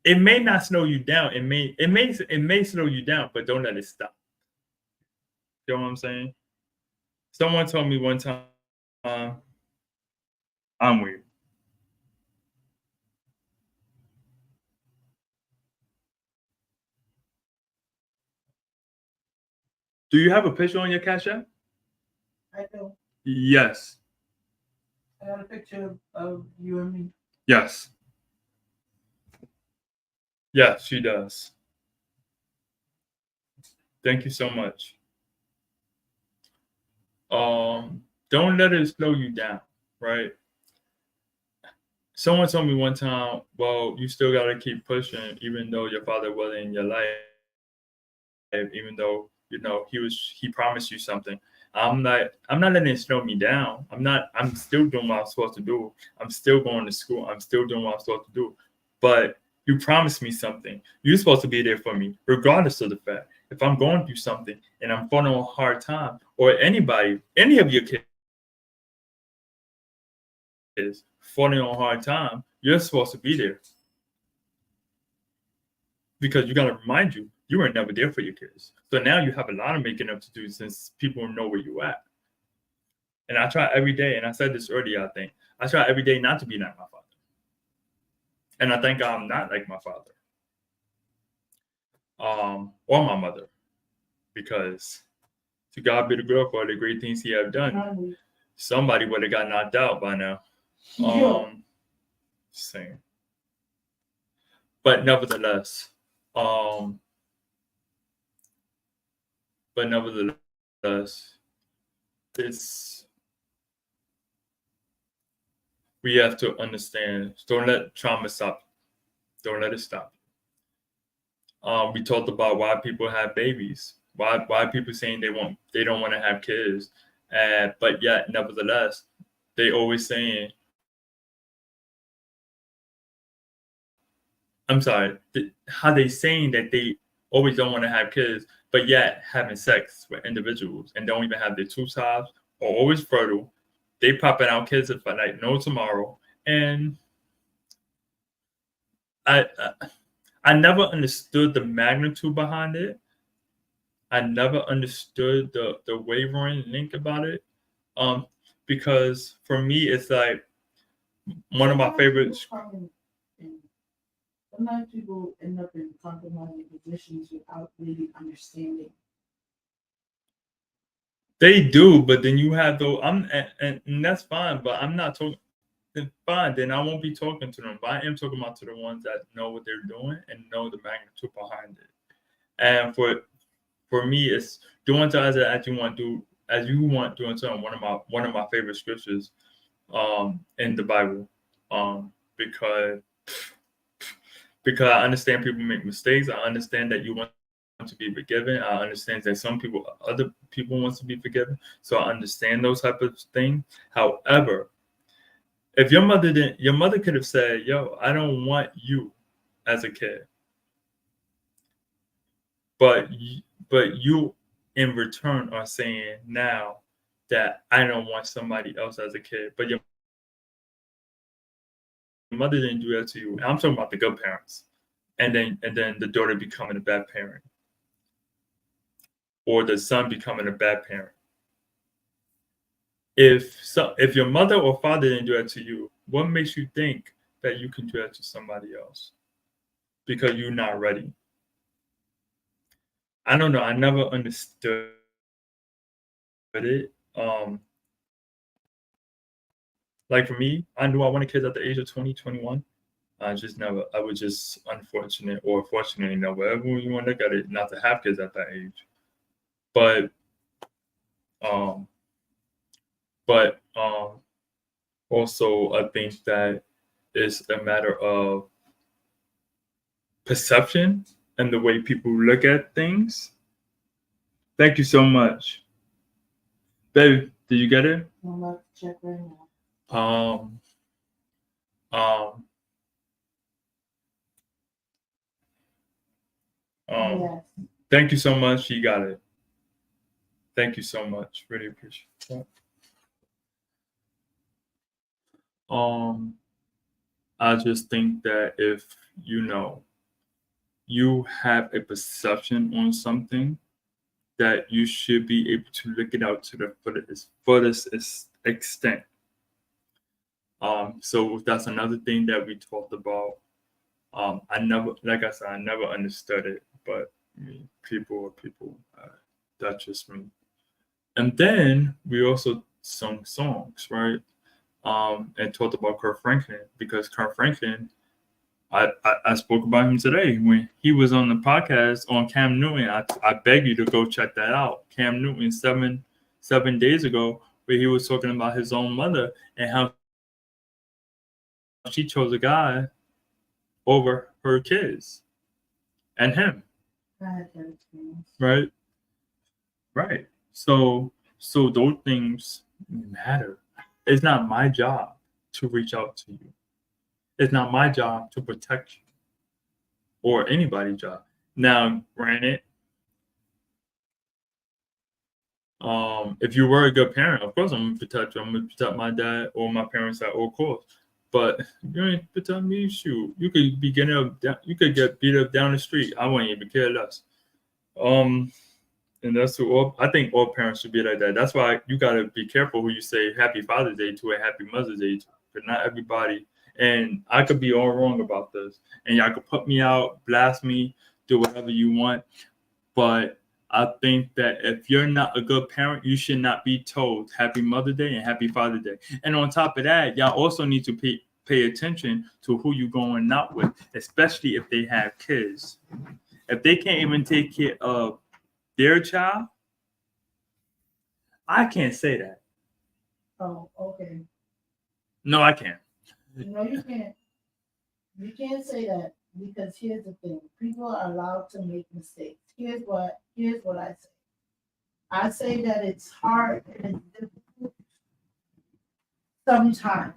Speaker 1: It may not slow you down. It may slow you down, but don't let it stop. You know what I'm saying? Someone told me one time, I'm weird. Do you have a picture on your Cash App?
Speaker 3: I do.
Speaker 1: Yes.
Speaker 3: I got a picture of you and me.
Speaker 1: Yes. Yes, she does. Thank you so much. Don't let it slow you down, right? Someone told me one time, well, you still gotta keep pushing, even though your father wasn't in your life, even though he promised you something. I'm not letting it slow me down. I'm still doing what I'm supposed to do. I'm still going to school. I'm still doing what I'm supposed to do. But you promised me something. You're supposed to be there for me, regardless of the fact. If I'm going through something and I'm falling on a hard time, or any of your kids falling on a hard time, you're supposed to be there. Because you got to remind you were never there for your kids. So now you have a lot of making up to do since people know where you at. And I try every day, and I said this earlier, I think, I try every day not to be like my father. And I think I'm not like my father, or my mother, because to God be the glory for all the great things he have done. Somebody would have got knocked out by now. Same. But nevertheless, um, but nevertheless, it's we have to understand. Don't let trauma stop. Don't let it stop. We talked about why people have babies. Why people saying they don't want to have kids, but yet nevertheless, they always saying, I'm sorry, how they saying that they always don't want to have kids, but yet having sex with individuals and don't even have their two sides or always fertile. They popping out kids if like no tomorrow, and I, I I never understood the magnitude behind it. I never understood the wavering link about it. Um, because for me, it's like one of my favorites.
Speaker 2: Sometimes people end up in compromising positions without really understanding.
Speaker 1: They do, but then you have though. And that's fine, but I'm not talking. Then fine, then I won't be talking to them. But I am talking about to the ones that know what they're doing and know the magnitude behind it. And for me, it's doing to others as you want to doing to them. One of my favorite scriptures in the Bible, because I understand people make mistakes. I understand that you want to be forgiven. I understand that other people want to be forgiven. So I understand those type of things. However, if your mother could have said, "Yo, I don't want you as a kid," but you in return are saying now that I don't want somebody else as a kid, but your mother didn't do that to you. And I'm talking about the good parents, and then the daughter becoming a bad parent, or the son becoming a bad parent. If your mother or father didn't do that to you, what makes you think that you can do that to somebody else? Because you're not ready. I don't know. I never understood it. Like for me, I knew I wanted kids at the age of 20, 21. I was just unfortunate or fortunate, whatever you want to look at it, not to have kids at that age. But, um, but also I think that it's a matter of perception and the way people look at things. Thank you so much. Babe, did you get it?
Speaker 2: I'm about to check right now.
Speaker 1: Um, um,
Speaker 2: Yes.
Speaker 1: Thank you so much. You got it. Thank you so much. Really appreciate that. I just think that if you have a perception on something, that you should be able to look it out to the furthest extent. So that's another thing that we talked about. Like I said, I never understood it, but I mean, people are people. That's just me. And then we also sung songs, right? And talked about Kirk Franklin, because Kirk Franklin, I spoke about him today when he was on the podcast on Cam Newton. I beg you to go check that out. Cam Newton, 7 days ago, where he was talking about his own mother and how she chose a guy over her kids and him,
Speaker 2: I had that experience.
Speaker 1: right? Right. So those things matter. It's not my job to reach out to you. It's not my job to protect you or anybody's job. Now, granted, if you were a good parent, of course I'm gonna protect you. I'm gonna protect my dad or my parents at all costs. But you ain't protect me, shoot. You could be getting up, you could get beat up down the street. I wouldn't even care less. Um, and that's what I think all parents should be like that. That's why you gotta be careful who you say Happy Father's Day to and Happy Mother's Day to, because not everybody. And I could be all wrong about this, and y'all could put me out, blast me, do whatever you want. But I think that if you're not a good parent, you should not be told Happy Mother's Day and Happy Father's Day. And on top of that, y'all also need to pay attention to who you're going out with, especially if they have kids. If they can't even take care of their child, I can't say that.
Speaker 2: Oh, okay.
Speaker 1: No, I can't.
Speaker 2: No, you can't. You can't say that because here's the thing: people are allowed to make mistakes. Here's what I say. I say that it's hard and it's difficult sometimes.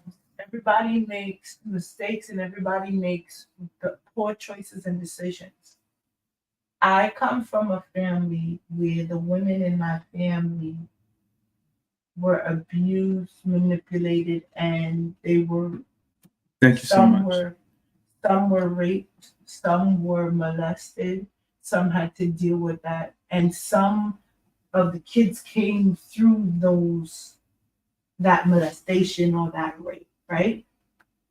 Speaker 3: Everybody makes mistakes and everybody makes the poor choices and decisions. I come from a family where the women in my family were abused, manipulated, and they were
Speaker 1: Thank you so much.
Speaker 3: some were raped, some were molested, some had to deal with that, and some of the kids came through that molestation or that rape, right?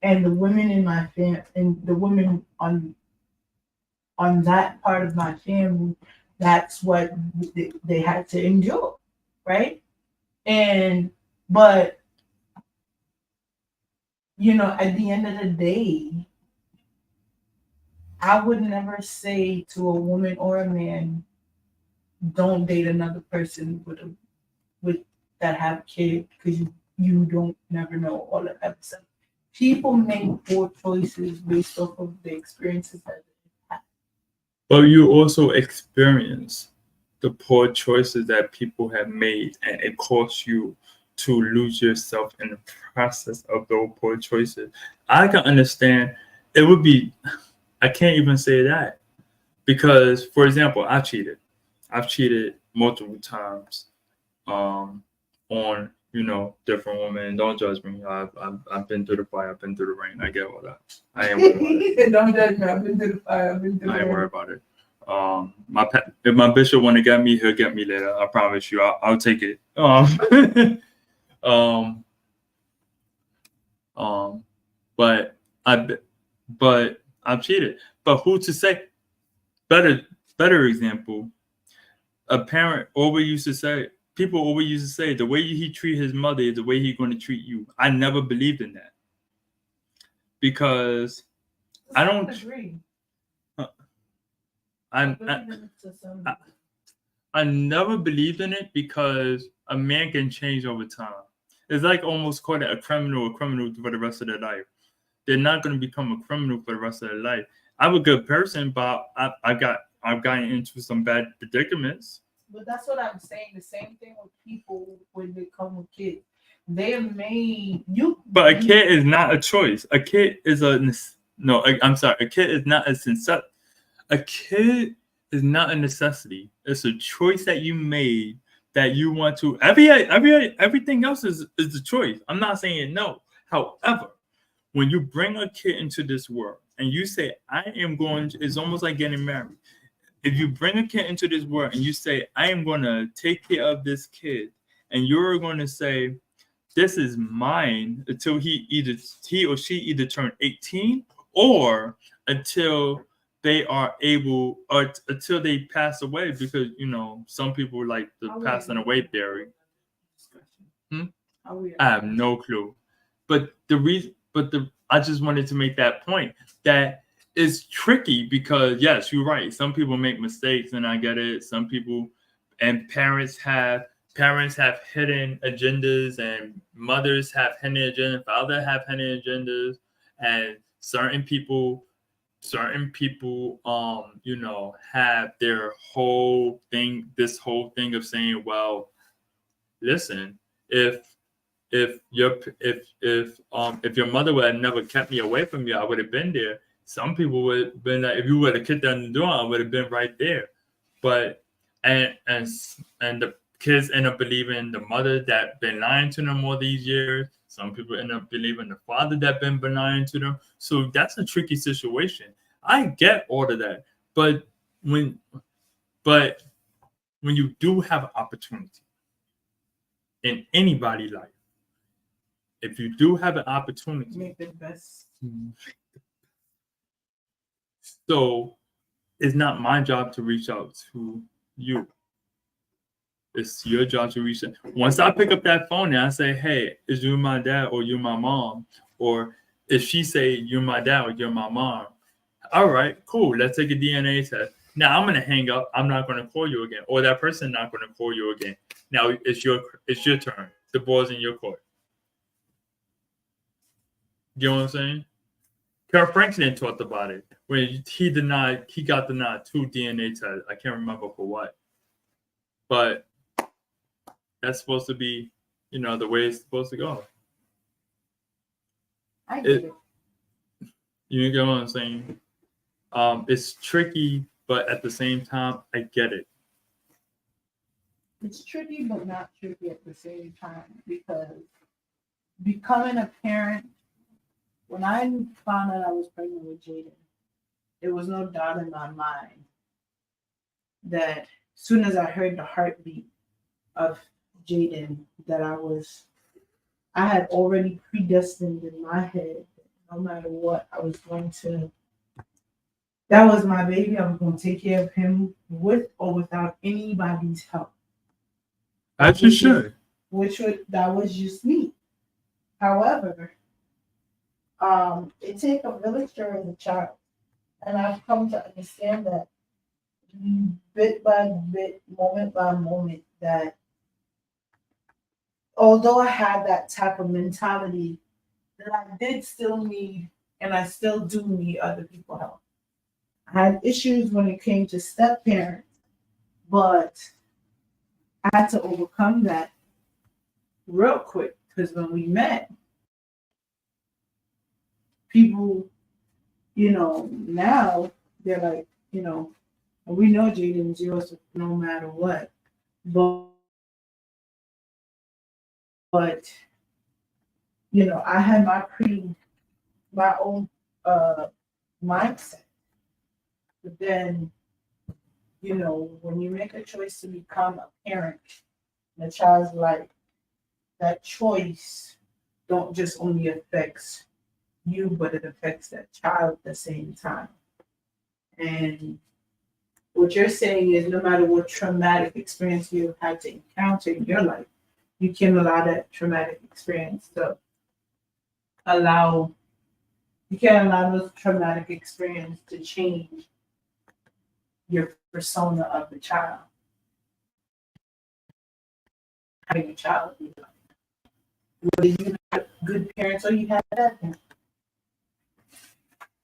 Speaker 3: And the women in my family, and the women on that part of my family, that's what they had to endure, right? But at the end of the day, I would never say to a woman or a man, don't date another person with that have kids, because you don't never know all of that stuff. People make poor choices based off of the experiences that they have.
Speaker 1: But you also experience the poor choices that people have made, and it costs you to lose yourself in the process of those poor choices. I can understand it would be, I can't even say that because, for example, I've cheated multiple times on different women. Don't judge me. I've been through the fire. I've been through the rain. I get all that. I ain't worried about it.
Speaker 3: Don't judge me. I've been through the fire. I've been through
Speaker 1: I ain't worried about it. If my bishop want to get me, he'll get me later. I promise you. I'll take it. But I've cheated. But who to say? Better example. A parent always used to say. People always used to say the way he treat his mother is the way he's going to treat you. I never believed in that because I don't
Speaker 3: agree.
Speaker 1: I never believed in it because a man can change over time. It's like almost calling a criminal for the rest of their life. They're not going to become a criminal for the rest of their life. I'm a good person, but I've gotten into some bad predicaments.
Speaker 3: But that's what I'm saying. The same thing with people when they come with kids. They're made you.
Speaker 1: But a kid is not a choice. A kid is I'm sorry. A kid is not a kid is not a necessity. It's a choice that you made that you want to. Everything else is the choice. I'm not saying no. However, when you bring a kid into this world and you say, I am going to, it's almost like getting married. If you bring a kid into this world and you say, I am going to take care of this kid, and you're going to say, this is mine until he or she either turn 18 or until they are able, or until they pass away, because some people like the passing away theory.
Speaker 3: discussion? How we
Speaker 1: I have no clue. But I just wanted to make that point that it's tricky because yes, you're right. Some people make mistakes, and I get it. Some people and parents have hidden agendas, and mothers have hidden agendas, fathers have hidden agendas, and certain people have their whole thing, this whole thing of saying, well, listen, if your mother would have never kept me away from you, I would have been there. Some people would have been like, if you would have kicked down the door, I would have been right there. But and the kids end up believing the mother that been lying to them all these years. Some people end up believing the father that been lying to them. So that's a tricky situation. I get all of that, but when you do have an opportunity in anybody's life, if you do have an opportunity,
Speaker 3: make the best.
Speaker 1: So it's not my job to reach out to you. It's your job to reach out. Once I pick up that phone and I say, hey, is you my dad or you my mom? Or if she say you're my dad or you're my mom, all right, cool. Let's take a DNA test. Now I'm gonna hang up. I'm not gonna call you again. Or that person not gonna call you again. Now it's your turn. The ball's in your court. You know what I'm saying? Carl Franklin talked about it when he got denied 2 DNA tests. I can't remember for what, but that's supposed to be, the way it's supposed to go.
Speaker 3: I get it.
Speaker 1: You get what I'm saying? It's tricky, but at the same time, I get it.
Speaker 3: It's tricky, but not tricky at the same time, because becoming a parent, when I found out I was pregnant with Jaden, there was no doubt in my mind that as soon as I heard the heartbeat of Jaden, that I had already predestined in my head that no matter what, I was going to, that was my baby. I was going to take care of him with or without anybody's help.
Speaker 1: As you should.
Speaker 3: That was just me. However, it takes a village to raise a child. And I've come to understand that bit by bit, moment by moment, that although I had that type of mentality, that I did still need, and I still do need, other people's help. I had issues when it came to step parents, but I had to overcome that real quick, because when we met, people, now they're like, we know Jaden's yours no matter what, but I had my own mindset. But then, when you make a choice to become a parent in a child's life, that choice don't just only affects you, but it affects that child at the same time. And what you're saying is, no matter what traumatic experience you've had to encounter in your life, you can allow that traumatic experience to you can't allow those traumatic experience to change your persona of the child. Having a child, whether you have good parents or you have bad parents.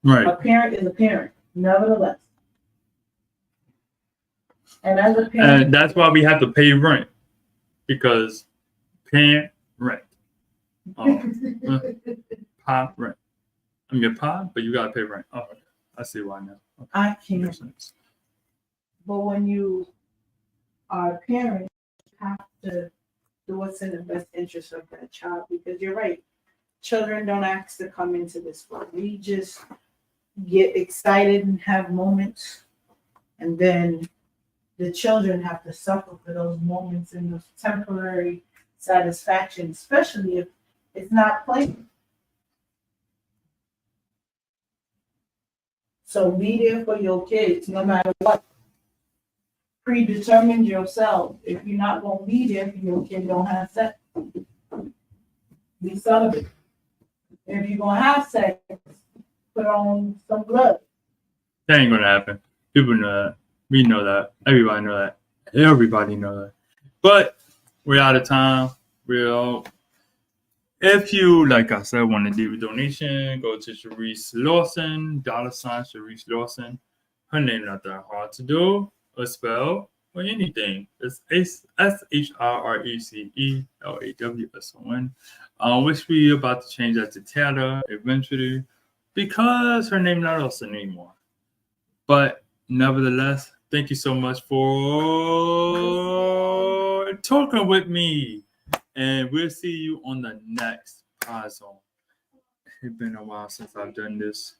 Speaker 1: Right.
Speaker 3: A parent is a parent, nevertheless. And as a parent,
Speaker 1: And that's why we have to pay rent, because paying rent. Pay rent. I mean, pay, but you gotta pay rent. Oh, okay. I see why now. Okay.
Speaker 3: I can't. But when you are a parent, you have to do what's in the best interest of that child, because you're right. Children don't ask to come into this world. We just get excited and have moments, and then the children have to suffer for those moments and those temporary satisfaction, especially if it's not playing. So be there for your kids no matter what.
Speaker 2: predetermined yourself. If you're not gonna be there for your kid, don't have sex. Be celibate. If you're gonna have sex, put on some gloves.
Speaker 1: That ain't gonna happen. People know that. We know that. Everybody know that. Everybody know that. But we're out of time. If you, like I said, want to leave a donation, go to Sharice Lawson, $ Sharice Lawson. Her name not that hard to do or spell or anything. It's SHRRECELAWSON. Which we about to change that to Taylor eventually because her name not Lawson anymore. But nevertheless, thank you so much for talking with me. And we'll see you on the next Podzone. It's been a while since I've done this.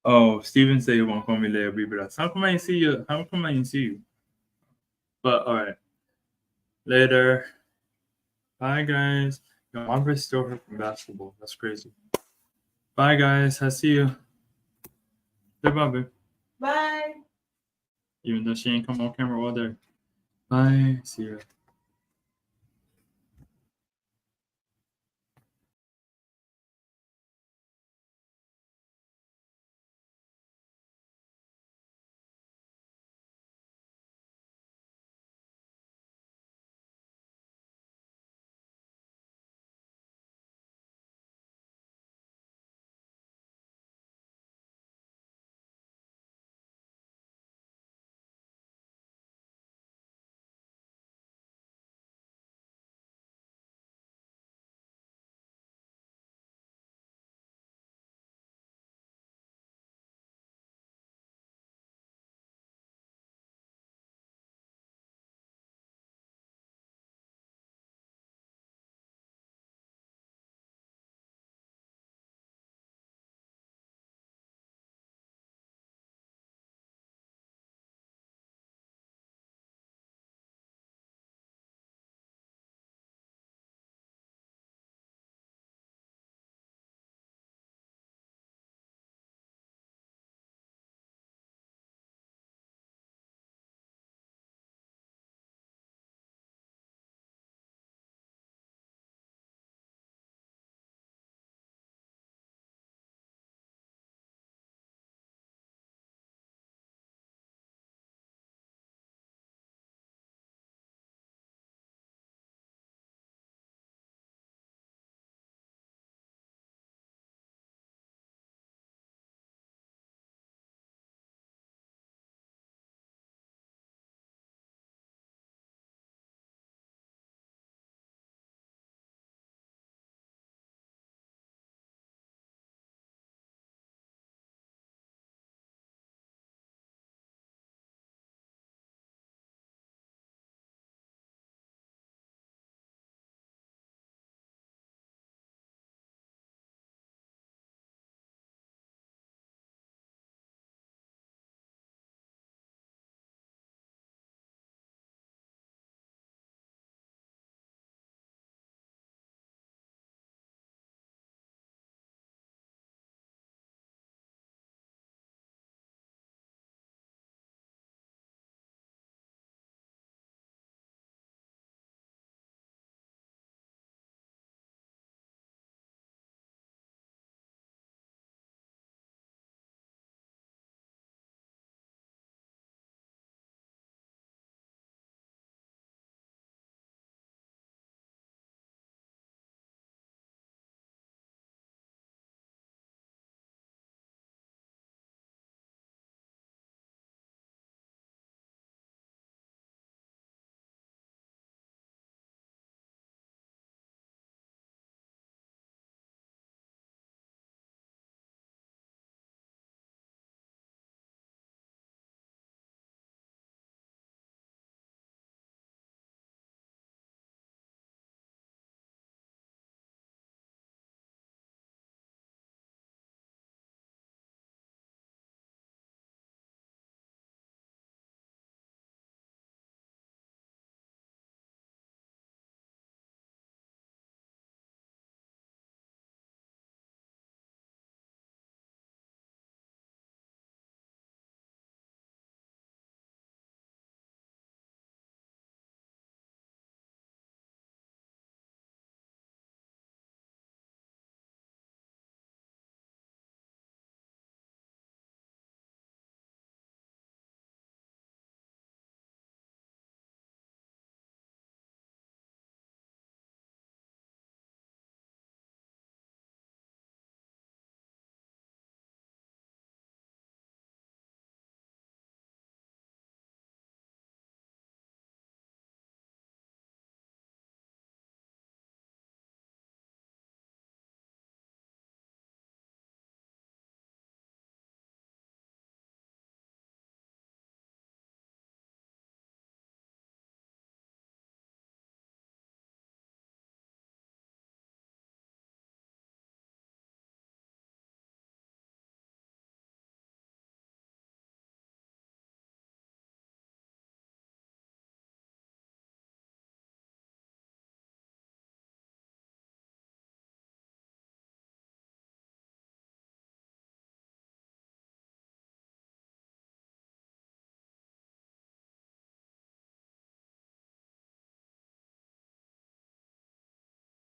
Speaker 1: Oh, Steven said he won't call me later, but how come I didn't see you? How come I didn't see you? But all right. Later. Bye, guys. Yo, my wrist still hurt from basketball. That's crazy. Bye, guys. I'll see you. Say bye, babe.
Speaker 3: Bye.
Speaker 1: Even though she ain't come on camera all day. Bye. See you.